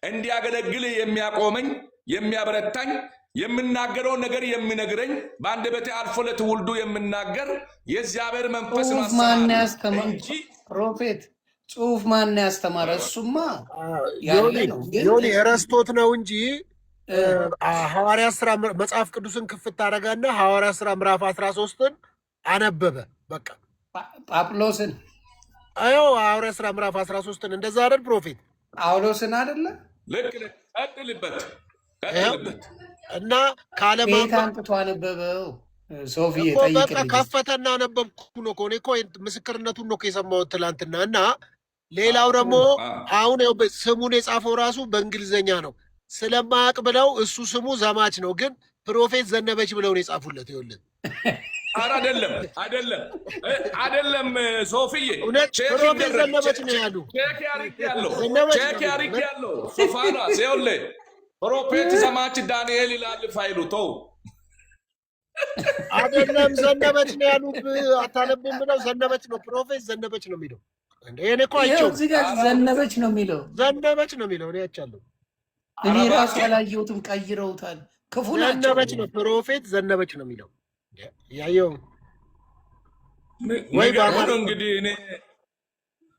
እንዲያገለግል የሚያቆመኝ የሚያበረታኝ የምናገረው ነገር የሚነግረኝ በአንደበቴ አልፎ ለትውልዱ የምናገር የእግዚአብሔር መንፈስ ነው እንጂ ፕሮፌት ጽሑፍ ማን ያስተማረ? እሱማ ዮኒ ረስቶት ነው እንጂ ሐዋርያ ሥራ መጽሐፍ ቅዱስን ክፍት ታደርጋና ሐዋርያ ሥራ ምዕራፍ 13ን አነበበ። በቃ ጳውሎስን ሐዋርያ ሥራ ምዕራፍ 13ን እንደዛ አይደል ፕሮፌት? ጳውሎስን አይደለ? ልክ ቀጥልበት እና ካለማንበብ አንጥቶ አነበበው። ሶፊዬ በቃ ከፈተና አነበብኩ ነው እኮ እኔ እኮ ምስክርነቱን ነው የሰማሁት ትላንትና። እና ሌላው ደግሞ አሁን ስሙን የጻፈው ራሱ በእንግሊዝኛ ነው ስለማያውቅ ብለው እሱ ስሙ ዘማች ነው፣ ግን ፕሮፌት ዘነበች ብለው ነው የጻፉለት። ይኸውልህ አይደለም ሶፊዬ፣ ፕሮፌት ዘነበች ነው ያሉ። ቼክ ያለው ሶፋና ይኸውልህ ፕሮፌት ዘማች ዳንኤል ይላል ፋይሉ። ተው አይደለም ዘነበች ነው ያሉት። አታነብም ብለው ዘነበች ነው ፕሮፌት ዘነበች ነው የሚለው። እኔ እኮ አይቼው እዚህ ጋር ዘነበች ነው የሚለው እኔ አይቻለሁ። እኔ ራሱ አላየሁትም፣ ቀይረውታል። ክፉ ናቸው። ዘነበች ነው ፕሮፌት ዘነበች ነው የሚለው ያየው ወይ ባማሩ። እንግዲህ እኔ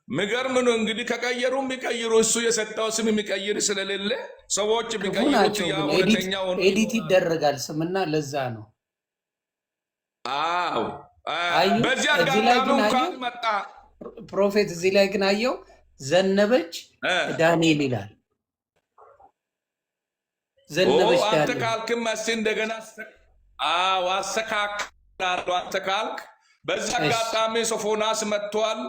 ምገርም ነው እንግዲህ ከቀየሩ የሚቀይሩ እሱ የሰጠው ስም የሚቀይር ስለሌለ ሰዎች የሚቀይሩት ሁለተኛው ኤዲት ይደረጋል ስምና ለዛ ነው። አዎ በዚህ አጋጣሚ እንኳን መጣ ፕሮፌት። እዚህ ላይ ግን አየው ዘነበች ዳንኤል ይላል። ዘነበች ዳንኤል አንተ ካልክም እስኪ እንደገና አስተካክላለሁ። አንተ ካልክ በዚህ አጋጣሚ ሶፎናስ መጥቷል።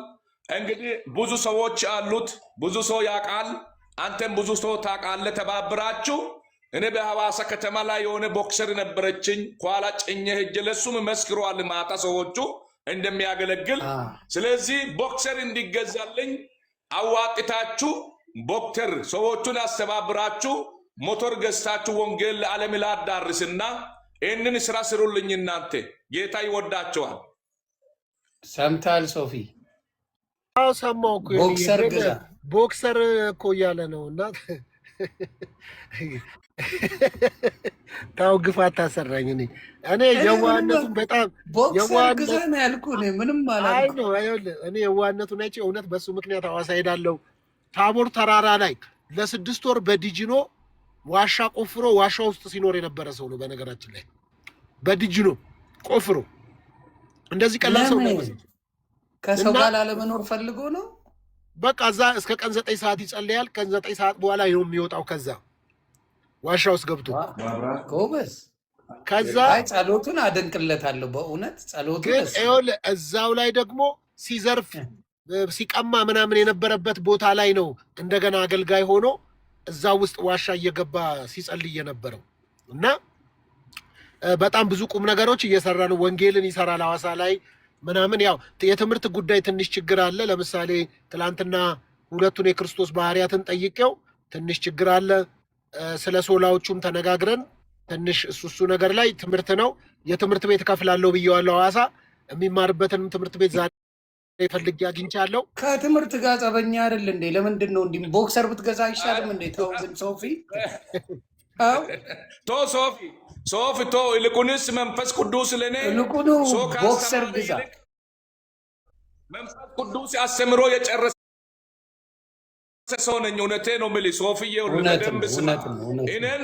እንግዲህ ብዙ ሰዎች አሉት፣ ብዙ ሰው ያውቃል፣ አንተም ብዙ ሰው ታውቃለህ። ተባብራችሁ እኔ በሐዋሳ ከተማ ላይ የሆነ ቦክሰር ነበረችኝ፣ ኋላ ጭኜ ሄጄ ለሱም መስክሯል ማታ ሰዎቹ እንደሚያገለግል። ስለዚህ ቦክሰር እንዲገዛልኝ አዋጥታችሁ ቦክተር ሰዎቹን አስተባብራችሁ ሞተር ገዝታችሁ ወንጌል ለዓለም ላዳርስና ይህንን ስራ ስሩልኝ። እናንተ ጌታ ይወዳቸዋል። ሰምታል ሶፊ? ሰማሁ እኮ ቦክሰር ግዛ ቦክሰር እኮ እያለ ነው። እና ታው ግፋት ታሰራኝ። እኔ የዋህነቱን በጣም ቦክሰር ግዛት ነው ያልኩህ። እኔ ምንም አላልኩም። አይ ነው አይደል? እኔ የዋህነቱን አይቼ እውነት በሱ ምክንያት ሐዋሳ ሄዳለሁ። ታቦር ተራራ ላይ ለ6 ወር በዲጂኖ ዋሻ ቆፍሮ ዋሻ ውስጥ ሲኖር የነበረ ሰው ነው። በነገራችን ላይ በዲጂኖ ቆፍሮ እንደዚህ ቀላል ሰው ነው። ከሰው ጋር ላለመኖር ፈልጎ ነው። በቃ እዛ እስከ ቀን 9 ሰዓት ይጸልያል። ቀን 9 ሰዓት በኋላ ነው የሚወጣው ከዛ ዋሻ ውስጥ ገብቶ ጎበዝ። ከዛ አይ ጸሎቱን አደንቅለታለሁ በእውነት ጸሎቱ። ግን ይኸውልህ እዛው ላይ ደግሞ ሲዘርፍ ሲቀማ ምናምን የነበረበት ቦታ ላይ ነው እንደገና አገልጋይ ሆኖ እዛው ውስጥ ዋሻ እየገባ ሲጸልይ የነበረው እና በጣም ብዙ ቁም ነገሮች እየሰራ ነው። ወንጌልን ይሰራል ሐዋሳ ላይ ምናምን። ያው የትምህርት ጉዳይ ትንሽ ችግር አለ። ለምሳሌ ትላንትና ሁለቱን የክርስቶስ ባህሪያትን ጠይቄው ትንሽ ችግር አለ። ስለ ሶላዎቹም ተነጋግረን ትንሽ እሱ ነገር ላይ ትምህርት ነው። የትምህርት ቤት ከፍላለሁ ብየዋለሁ። ሐዋሳ የሚማርበትንም ትምህርት ቤት ዛሬ ፈልጌ አግኝቻለሁ። ከትምህርት ጋር ጸበኛ አይደል እንዴ? ለምንድን ነው እንዲህ ቦክሰር ብትገዛ አይሻልም እንዴ? ተው ግን ሶፊ ሶፊ ቶ ይልቁንስ መንፈስ ቅዱስ ለኔ ይልቁኑ ቦክሰር ግዛ። መንፈስ ቅዱስ አስተምሮ የጨረሰ ሰው ነኝ። እውነቴ ነው የምልህ ሶፊዬ፣ በደንብ ስማ። እኔን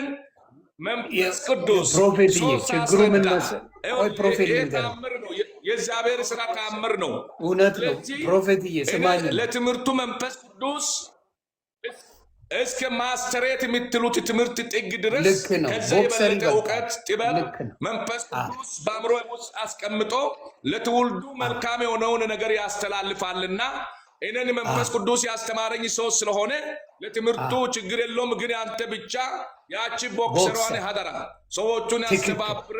መንፈስ ቅዱስ ፕሮፌትዬ፣ ችግሩ ምን መሰለህ? ቆይ ፕሮፌት ተአምር ነው፣ የእግዚአብሔር ስራ ተአምር ነው። እውነት ነው ፕሮፌትዬ፣ ስማኝ። ለትምህርቱ መንፈስ ቅዱስ እስከ ማስተሬት የምትሉት ትምህርት ጥግ ድረስ ከዛ የበለጠ እውቀት ጥበብ መንፈስ ቅዱስ በአእምሮ ውስጥ አስቀምጦ ለትውልዱ መልካም የሆነውን ነገር ያስተላልፋልና እኔን መንፈስ ቅዱስ ያስተማረኝ ሰው ስለሆነ ለትምህርቱ ችግር የለውም። ግን አንተ ብቻ ያቺ ቦክሰሯን ሀደራ ሰዎቹን ያስተባብረ።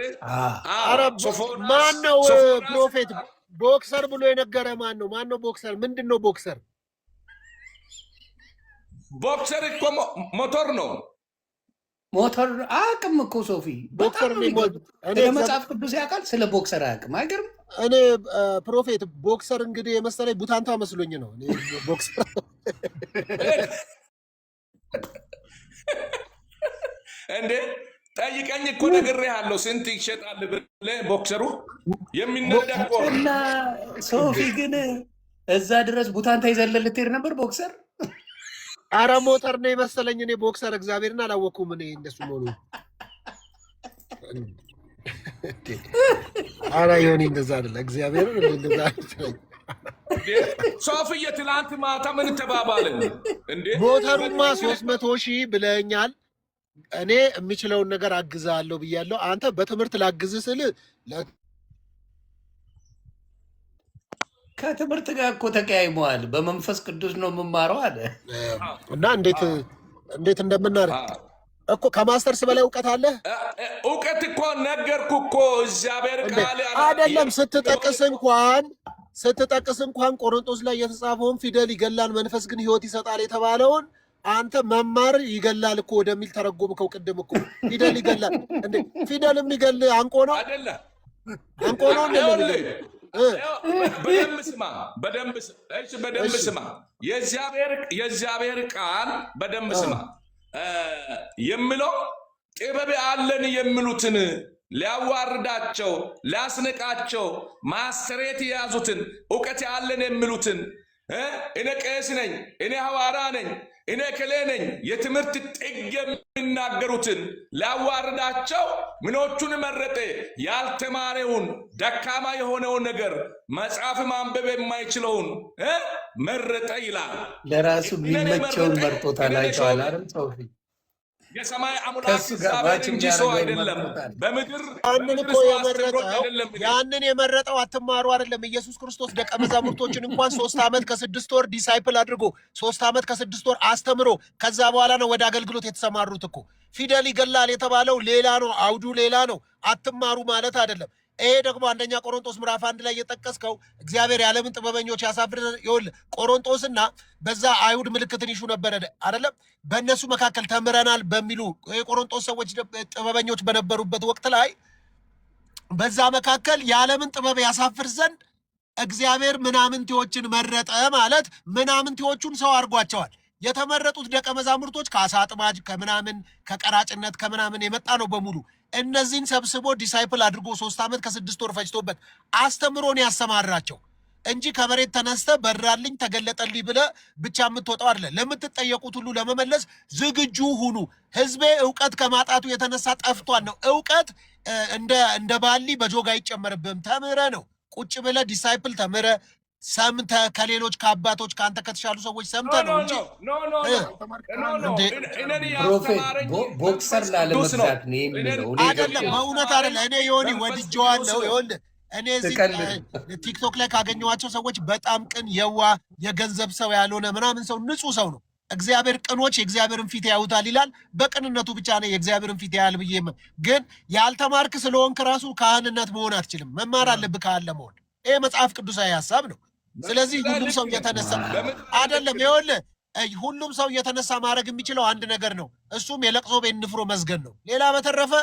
ማን ነው ፕሮፌት ቦክሰር ብሎ የነገረ? ማን ነው? ማን ነው ቦክሰር? ምንድን ነው ቦክሰር? ቦክሰር እኮ ሞተር ነው። ሞተር አያውቅም እኮ ሶፊ። ቦክሰር ስለ መጽሐፍ ቅዱስ ያውቃል፣ ስለ ቦክሰር አያውቅም። አይገርም? እኔ ፕሮፌት ቦክሰር እንግዲህ የመሰለኝ ቡታንታ መስሎኝ ነው። ቦክሰር እንዴ ጠይቀኝ እኮ ነግሬሃለሁ። ስንት ይሸጣል ብለህ ቦክሰሩ የሚነዳ እኮ እና ሶፊ ግን እዛ ድረስ ቡታንታ ይዘለል ልትሄድ ነበር ቦክሰር። አረ ሞተር ነው የመሰለኝ እኔ ቦክሰር። እግዚአብሔርን አላወኩም እኔ እንደሱ መሆኑ። አረ ይሁን እንደዛ አይደለ። እግዚአብሔርን እንደዛ አይደለ። ሶፊዬ ትላንት ማታ ምን ተባባልን እንዴ? ሞተሩማ 300,000 ብለኛል። እኔ የሚችለውን ነገር አግዛለሁ ብያለሁ። አንተ በትምህርት ላግዝ ስል ከትምህርት ጋር እኮ ተቀያይመዋል። በመንፈስ ቅዱስ ነው የምማረው አለ እና እንዴት እንደምናደርግ እኮ ከማስተርስ በላይ እውቀት አለ። እውቀት እኮ ነገርኩ እኮ እግዚአብሔር ቃል አይደለም። ስትጠቅስ እንኳን ቆሮንቶስ ላይ የተጻፈውን ፊደል ይገላል መንፈስ ግን ሕይወት ይሰጣል የተባለውን አንተ መማር ይገላል እኮ ወደሚል ተረጎምከው። ቅድም እኮ ፊደል ይገላል እንዴ? ፊደል የሚገል አንቆ ነው አይደለ? አንቆ ነው እንዴ? በደንብ ስማ። የእግዚአብሔር ቃል በደንብ ስማ የሚለው ጥበብ አለን የሚሉትን ሊያዋርዳቸው ሊያስንቃቸው ማስተሬት የያዙትን እውቀት ያለን የሚሉትን እኔ ቄስ ነኝ፣ እኔ ሐዋርያ ነኝ፣ እኔ ከሌ ነኝ የትምህርት ጥግ የሚናገሩትን ሊያዋርዳቸው ምኖቹን መረጠ? ያልተማረውን ደካማ የሆነውን ነገር መጽሐፍ ማንበብ የማይችለውን መረጠ ይላል። ለራሱ የሚመቸውን መርጦታል። አይተዋል አይደል ሶፊ? የሰማይ አምላክ እግዚአብሔር እንጂ ሰው አይደለም። በምድር ያንን የመረጠው አትማሩ አይደለም። ኢየሱስ ክርስቶስ ደቀ መዛሙርቶችን እንኳን 3 ዓመት ከ6 ወር ዲሳይፕል አድርጎ 3 ዓመት ከ6 ወር አስተምሮ ከዛ በኋላ ነው ወደ አገልግሎት የተሰማሩት እኮ። ፊደል ይገላል የተባለው ሌላ ነው፣ አውዱ ሌላ ነው። አትማሩ ማለት አይደለም። ይሄ ደግሞ አንደኛ ቆሮንቶስ ምዕራፍ 1 ላይ የጠቀስከው እግዚአብሔር የዓለምን ጥበበኞች ያሳፍር። ይኸውልህ ቆሮንቶስና በዛ አይሁድ ምልክትን ይሹ ነበረ አይደለም? በእነሱ መካከል ተምረናል በሚሉ የቆሮንቶስ ሰዎች ጥበበኞች በነበሩበት ወቅት ላይ በዛ መካከል የዓለምን ጥበብ ያሳፍር ዘንድ እግዚአብሔር ምናምንቴዎችን መረጠ ማለት ምናምንቴዎቹን ሰው አድርጓቸዋል። የተመረጡት ደቀ መዛሙርቶች ከአሳ አጥማጅ ከምናምን ከቀራጭነት ከምናምን የመጣ ነው በሙሉ። እነዚህን ሰብስቦ ዲሳይፕል አድርጎ 3 ዓመት ከ6 ወር ፈጅቶበት አስተምሮን ያሰማራቸው እንጂ ከመሬት ተነስተ በራልኝ ተገለጠልኝ ብለ ብቻ የምትወጣው አይደለ። ለምትጠየቁት ሁሉ ለመመለስ ዝግጁ ሁኑ። ህዝቤ ዕውቀት ከማጣቱ የተነሳ ጠፍቷል ነው። ዕውቀት እንደ ባሊ በጆግ አይጨመርብህም። ተምረ ነው ቁጭ ብለ ዲሳይፕል ተምረ ሰምተ ከሌሎች ከአባቶች ከአንተ ከተሻሉ ሰዎች ሰምተ ነው እንጂ ፕሮፌት ቦክሰር ላለመግዛት ነው የሚለው አይደለም። በእውነት አይደለም። እኔ ዮኒ ወድጄዋለሁ። ይኸውልህ እኔ እዚህ ቲክቶክ ላይ ካገኘኋቸው ሰዎች በጣም ቅን የዋ የገንዘብ ሰው ያልሆነ ምናምን ሰው ንጹህ ሰው ነው። እግዚአብሔር ቅኖች የእግዚአብሔርን ፊት ያዩታል ይላል። በቅንነቱ ብቻ ነው የእግዚአብሔርን ፊት ያያል ብዬ ግን ያልተማርክ ስለሆንክ ራሱ ካህንነት መሆን አትችልም። መማር አለብህ ካህን ለመሆን። ይሄ መጽሐፍ ቅዱሳዊ ሀሳብ ነው። ስለዚህ ሁሉም ሰው እየተነሳ አይደለም። ይኸውልህ ሁሉም ሰው እየተነሳ ማድረግ የሚችለው አንድ ነገር ነው። እሱም የለቅሶ ቤት ንፍሮ መዝገን ነው። ሌላ በተረፈ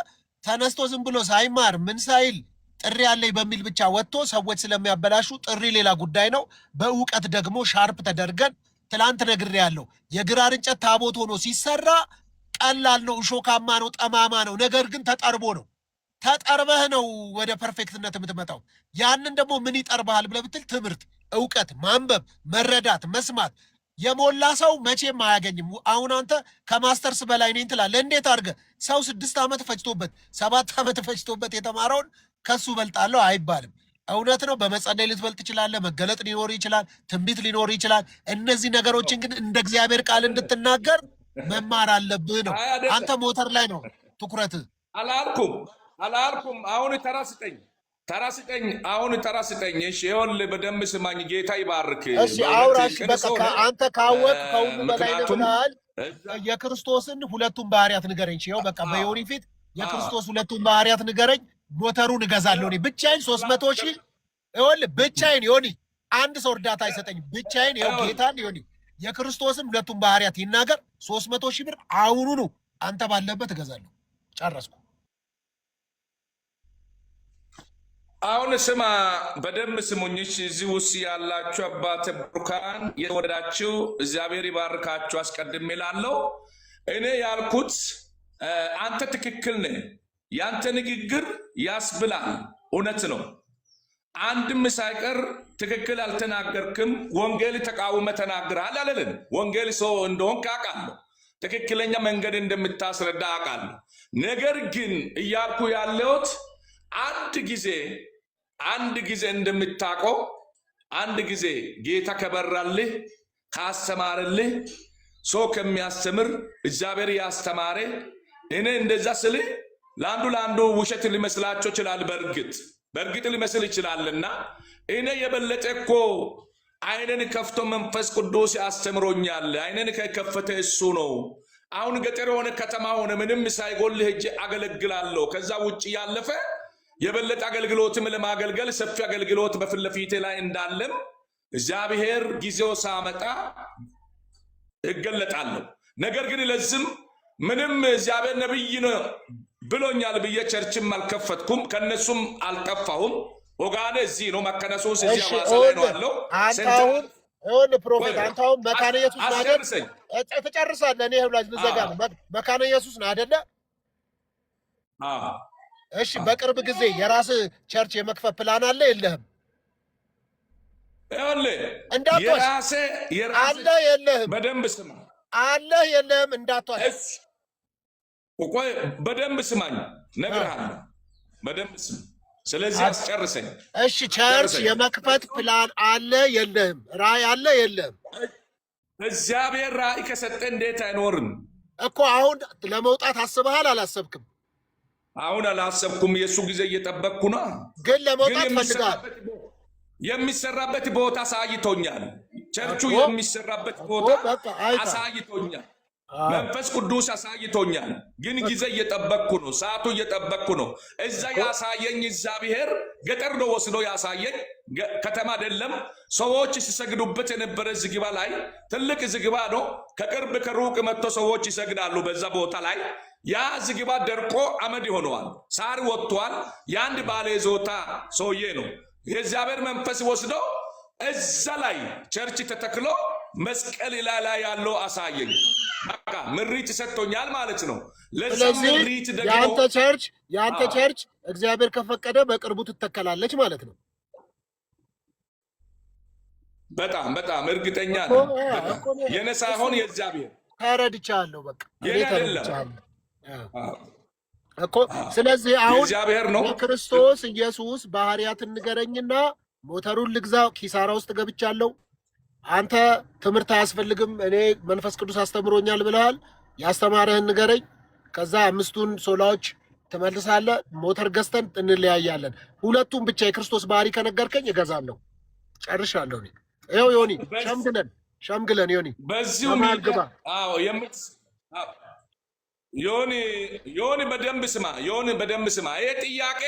ተነስቶ ዝም ብሎ ሳይማር ምን ሳይል ጥሪ ያለኝ በሚል ብቻ ወጥቶ ሰዎች ስለሚያበላሹ ጥሪ ሌላ ጉዳይ ነው። በእውቀት ደግሞ ሻርፕ ተደርገን ትላንት ነግሬ ያለው የግራር እንጨት ታቦት ሆኖ ሲሰራ ቀላል ነው፣ እሾካማ ነው፣ ጠማማ ነው። ነገር ግን ተጠርቦ ነው። ተጠርበህ ነው ወደ ፐርፌክትነት የምትመጣው። ያንን ደግሞ ምን ይጠርብሃል ብለህ ብትል ትምህርት፣ እውቀት፣ ማንበብ፣ መረዳት፣ መስማት የሞላ ሰው መቼም አያገኝም። አሁን አንተ ከማስተርስ በላይ ነኝ ትላለህ። እንዴት አድርገህ ሰው 6 ዓመት ፈጅቶበት 7 ዓመት ፈጅቶበት የተማረውን ከሱ በልጣለሁ አይባልም። እውነት ነው። በመጸለይ ልትበልጥ ትችላለህ። መገለጥ ሊኖር ይችላል። ትንቢት ሊኖር ይችላል። እነዚህ ነገሮችን ግን እንደ እግዚአብሔር ቃል እንድትናገር መማር አለብህ ነው። አንተ ሞተር ላይ ነው ትኩረትህ። አላልኩም። አሁን ተራ ስጠኝ። አሁን ተራ ስጠኝ። እሺ ይኸውልህ በደንብ ስማኝ። ጌታ ይባርክ። እሺ አውራሽ በቃ አንተ ካወቅ ከሁሉ በላይ ነውናል። የክርስቶስን ሁለቱን ባህሪያት ንገረኝ። ይኸው በቃ በዮኒ ፊት የክርስቶስ ሁለቱን ባህሪያት ንገረኝ። ሞተሩን እገዛለሁ እኔ ብቻዬን 300 ሺህ። ይኸውልህ ብቻዬን ዮኒ አንድ ሰው እርዳታ አይሰጠኝ። ብቻዬን ይኸው ጌታን ዮኒ የክርስቶስን ሁለቱን ባህሪያት ይናገር። 300 ሺህ ብር አሁኑኑ አንተ ባለበት እገዛለሁ። ጨረስኩ። አሁን ስማ፣ በደንብ ስሙኝሽ። እዚህ ውስጥ ያላችሁ አባተ ብሩካን የተወደዳችሁ እግዚአብሔር ይባርካችሁ። አስቀድሜ ላለው እኔ ያልኩት አንተ ትክክል ነህ። ያንተ ንግግር ያስብላል። እውነት ነው። አንድም ሳይቀር ትክክል አልተናገርክም። ወንጌል ተቃውመ ተናግረሃል አለልን። ወንጌል ሰው እንደሆንክ አውቃለሁ። ትክክለኛ መንገድ እንደምታስረዳ አውቃለሁ። ነገር ግን እያልኩ ያለሁት አንድ ጊዜ እንደምታውቀው አንድ ጊዜ ጌታ ከበራልህ ካስተማርልህ ሰው ከሚያስተምር እግዚአብሔር ያስተማረ እኔ እንደዛ ስልህ ለአንዱ ውሸት ሊመስላቸው ይችላል። በእርግጥ ሊመስል ይችላልና እኔ የበለጠ እኮ አይነን ከፍቶ መንፈስ ቅዱስ ያስተምሮኛል። አይነን ከከፈተ እሱ ነው። አሁን ገጠር ሆነ ከተማ ሆነ ምንም ሳይጎልህ እጄ አገለግላለሁ። ከዛ ውጭ ያለፈ የበለጠ አገልግሎትም ለማገልገል ሰፊ አገልግሎት በፊት ለፊቴ ላይ እንዳለም እግዚአብሔር ጊዜው ሳመጣ እገለጣለሁ። ነገር ግን ለዝም ምንም እግዚአብሔር ነብይ ነው ብሎኛል ብዬ ቸርችም አልከፈትኩም፣ ከነሱም አልጠፋሁም። ኦጋኔ እዚህ ነው መከነሱስ እዚህ ማሰለ ነው አለው። አንታውን ይሁን ፕሮፌት አንታውን መካነ ኢየሱስ ማለት ተጨርሳለህ። እኔ ሁላጅ ልዘጋ ነው። መካነ ኢየሱስ ነው አይደለ? እሺ በቅርብ ጊዜ የራስ ቸርች የመክፈት ፕላን አለ የለህም? የራሴ አለ የለህም? በደንብ ስማ። አለ የለህም? እንዳትዋሽ። ቆይ በደንብ ስማኝ፣ ነግርሃለሁ። በደንብ ስማ። ስለዚህ አስጨርሰኝ። እሺ ቸርች የመክፈት ፕላን አለ የለህም? ራእይ አለ የለህም? እግዚአብሔር ራእይ ከሰጠ እንዴት አይኖርም እኮ። አሁን ለመውጣት አስበሃል አላሰብክም? አሁን አላሰብኩም። የሱ ጊዜ እየጠበቅኩ ነው። ግን ለመውጣት ፈልጋል። የሚሰራበት ቦታ አሳይቶኛል። ቸርቹ የሚሰራበት ቦታ አሳይቶኛል። መንፈስ ቅዱስ አሳይቶኛል። ግን ጊዜ እየጠበቅኩ ነው። ሰዓቱ እየጠበቅኩ ነው። እዛ ያሳየኝ እግዚአብሔር ገጠር ነው ወስዶ ያሳየኝ፣ ከተማ አይደለም። ሰዎች ሲሰግዱበት የነበረ ዝግባ ላይ ትልቅ ዝግባ ነው። ከቅርብ ከሩቅ መጥቶ ሰዎች ይሰግዳሉ በዛ ቦታ ላይ። ያ ዝግባ ደርቆ አመድ ሆነዋል። ሳር ወጥቷል። የአንድ ባለ ዞታ ሰውዬ ነው። የእግዚአብሔር መንፈስ ወስዶ እዛ ላይ ቸርች ተተክሎ መስቀል ላይ ያለው አሳየኝ። በቃ ምሪት ሰጥቶኛል ማለት ነው። ለዛ ስለዚህ ምሪት ደግሞ የአንተ ቸርች እግዚአብሔር ከፈቀደ በቅርቡ ትተከላለች ማለት ነው። በጣም በጣም እርግጠኛ ነኝ። የኔ ሳይሆን የእግዚአብሔር ተረድቻለሁ። በቃ የኔ አይደለም እኮ። ስለዚህ አሁን የእግዚአብሔር ነው። የክርስቶስ ኢየሱስ ባህሪያትን ንገረኝና ሞተሩን ልግዛው፣ ኪሳራ ውስጥ ገብቻለሁ። አንተ ትምህርት አያስፈልግም እኔ መንፈስ ቅዱስ አስተምሮኛል ብለሃል። ያስተማረህን ንገረኝ። ከዛ 5ቱን ሶላዎች ትመልሳለህ። ሞተር ገዝተን እንለያያለን። ሁለቱም ብቻ የክርስቶስ ባህሪ ከነገርከኝ እገዛለሁ። ጨርሻለሁ። ይኸው ዮኒ ሸምግለን ዮኒ በዚሁ ሚዲያ ዮኒ በደንብ ስማ። ይሄ ጥያቄ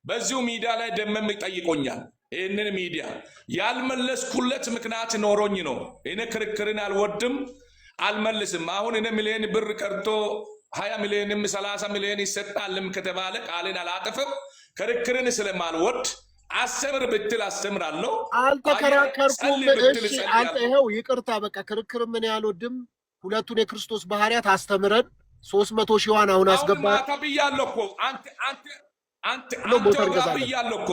በዚሁ ሚዲያ ላይ ደመም ይጠይቆኛል። ይህንን ሚዲያ ያልመለስኩለት ምክንያት ኖሮኝ ነው። እኔ ክርክርን አልወድም፣ አልመልስም። አሁን እኔ ሚሊዮን ብር ቀርቶ 20 ሚሊዮንም 30 ሚሊዮን ይሰጣልም ከተባለ ቃልን አላጥፍም። ክርክርን ስለማልወድ አስተምር ብትል አስተምራለሁ። አልተከራከርኩም። እሺ አንተ ይኸው ይቅርታ፣ በቃ ክርክር ምን ያልወድም። ሁለቱን የክርስቶስ ባህሪያት አስተምረን 300 ሺዋን አሁን አስገባ ብያለሁ እኮ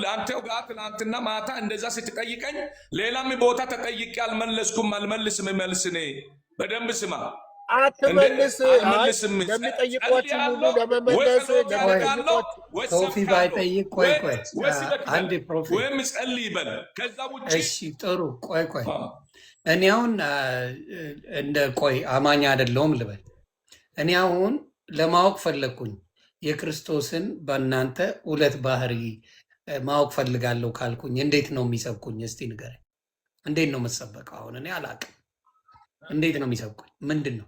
አንተው ጋር ትናንትና ማታ እንደዛ ስትጠይቀኝ ሌላም ቦታ ተጠይቄ አልመለስኩም። አልመልስም። መልስኔ በደንብ ስማ። አትመልስም። ለሚጠይቋችሁ ሁሉ ለመመለስ ሶፊ ባይጠይቅ ቆይ አንድ ፕሮፌት ወይም ጸልይ ይበል። ከዛ ውጭ እሺ ጥሩ ቆይ እኔ አሁን አማኝ አይደለሁም ልበል። እኔ አሁን ለማወቅ ፈለግኩኝ የክርስቶስን በእናንተ ሁለት ባህሪ ማወቅ ፈልጋለሁ ካልኩኝ እንዴት ነው የሚሰብኩኝ? እስቲ ንገረኝ። እንዴት ነው የምትሰበቀው? አሁን እኔ አላቅም። እንዴት ነው የሚሰብኩኝ? ምንድን ነው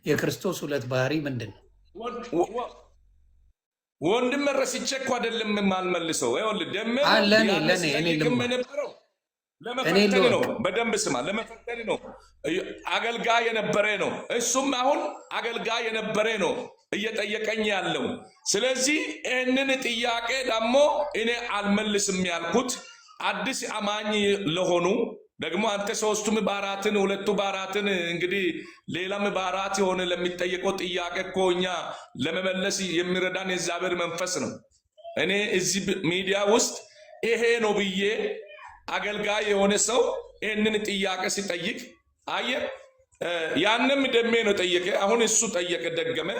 የክርስቶስ ሁለት ባህሪ ምንድን ነው? ወንድም ረስቼ እኮ አይደለም የማልመልሰው። ለመፈተን ነው። በደንብ ስማ። ለመፈተን ነው። አገልጋይ የነበረ ነው። እሱም አሁን አገልጋይ የነበረ ነው እየጠየቀኝ ያለው። ስለዚህ ይህንን ጥያቄ ደግሞ እኔ አልመልስም ያልኩት አዲስ አማኝ ለሆኑ ደግሞ አንተ 3ቱም ባህሪያትን 2ቱ ባህሪያትን እንግዲህ ሌላም ባህሪያት የሆነ ለሚጠየቀው ጥያቄ እኮ እኛ ለመመለስ የሚረዳን የእግዚአብሔር መንፈስ ነው። እኔ እዚህ ሚዲያ ውስጥ ይሄ ነው ብዬ አገልጋይ የሆነ ሰው ይህንን ጥያቄ ሲጠይቅ አየ፣ ያንም ደሜ ነው ጠየቀ። አሁን እሱ ጠየቀ ደገመ።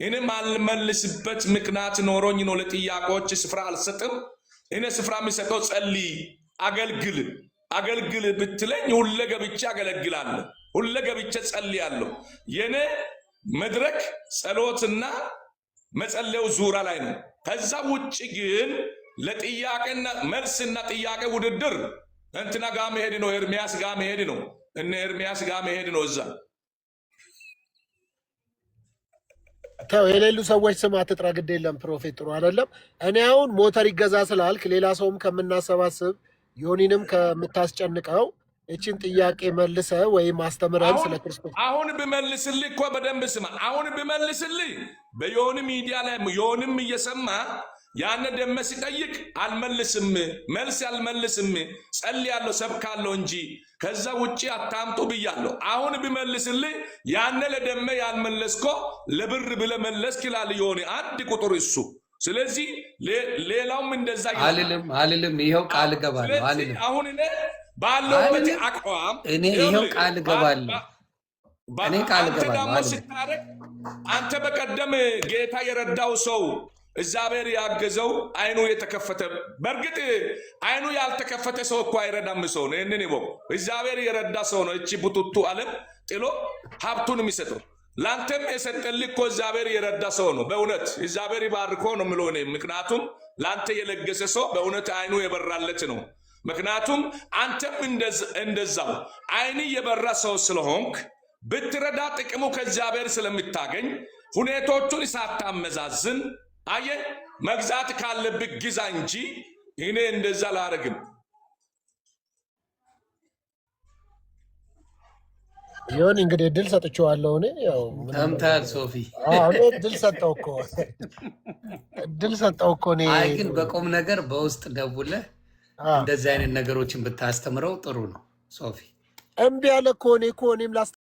እኔ ማልመልስበት ምክንያት ኖሮኝ ነው። ለጥያቄዎች ስፍራ አልሰጥም። እኔ ስፍራ የሚሰጠው ጸልይ፣ አገልግል ብትለኝ ሁለ ገብቼ አገለግላለሁ፣ ሁለ ገብቼ ጸልያለሁ። የኔ መድረክ ጸሎትና መጸለዩ ዙራ ላይ ነው። ከዛ ውጭ ግን ለጥያቄና መልስና ጥያቄ ውድድር እንትና ጋር መሄድ ነው፣ ኤርሚያስ ጋር መሄድ ነው፣ እነ ኤርሚያስ ጋር መሄድ ነው። እዛ የሌሉ ሰዎች ስም አትጥራ፣ ግድ የለም ፕሮፌት ጥሩ አይደለም። እኔ አሁን ሞተር ይገዛ ስላልክ ሌላ ሰውም ከምናሰባስብ ዮኒንም ከምታስጨንቀው እችን ጥያቄ መልሰ ወይም አስተምረን ስለ ክርስቶስ አሁን ብመልስልህ እኮ በደንብ ስማ። አሁን ብመልስልህ በዮኒ ሚዲያ ላይ ዮኒም እየሰማ ያነ ደመ ሲጠይቅ አልመልስም፣ መልስ አልመልስም፣ ጸልያለሁ፣ ሰብካለሁ እንጂ ከዛ ውጪ አታምጡ ብያለሁ። አሁን ብመልስልህ ያነ ለደመ ያልመለስኮ ለብር ብለህ መለስክ ይላል ዮኒ አንድ ቁጥር እሱ። ስለዚህ ሌላውም እንደዛ አልልም። ይኸው ቃል እገባለሁ አልልም። አሁን እኔ ባለውበት አቋም ይኸው ቃል እገባለሁ። እኔ ቃል እገባለሁ። አንተ በቀደም ጌታ የረዳው ሰው እግዚአብሔር ያገዘው አይኑ የተከፈተ፣ በእርግጥ አይኑ ያልተከፈተ ሰው እኮ አይረዳም ሰው ነው። ይህንን ይወቁ። እግዚአብሔር የረዳ ሰው ነው እቺ ቡቱቱ ዓለም ጥሎ ሀብቱን የሚሰጠው። ላንተም የሰጠልህ እኮ እግዚአብሔር የረዳ ሰው ነው። በእውነት እግዚአብሔር ይባርኮ ነው የምለው እኔ። ምክንያቱም ላንተ የለገሰ ሰው በእውነት አይኑ የበራለት ነው። ምክንያቱም አንተም እንደዛው አይን የበራ ሰው ስለሆንክ ብትረዳ ጥቅሙ ከእግዚአብሔር ስለምታገኝ ሁኔቶቹን ሳታመዛዝን አየ መግዛት ካለብህ ግዛ እንጂ እኔ እንደዛ ላረግም። ይሁን እንግዲህ ድል ሰጥቼዋለሁ። እኔ ያው ተምታል ሶፊ ድል ሰጠው እኮ እኔ። አይ ግን በቁም ነገር በውስጥ ደውለህ እንደዚህ አይነት ነገሮችን ብታስተምረው ጥሩ ነው ሶፊ። እምቢ ያለ እኮ እኔም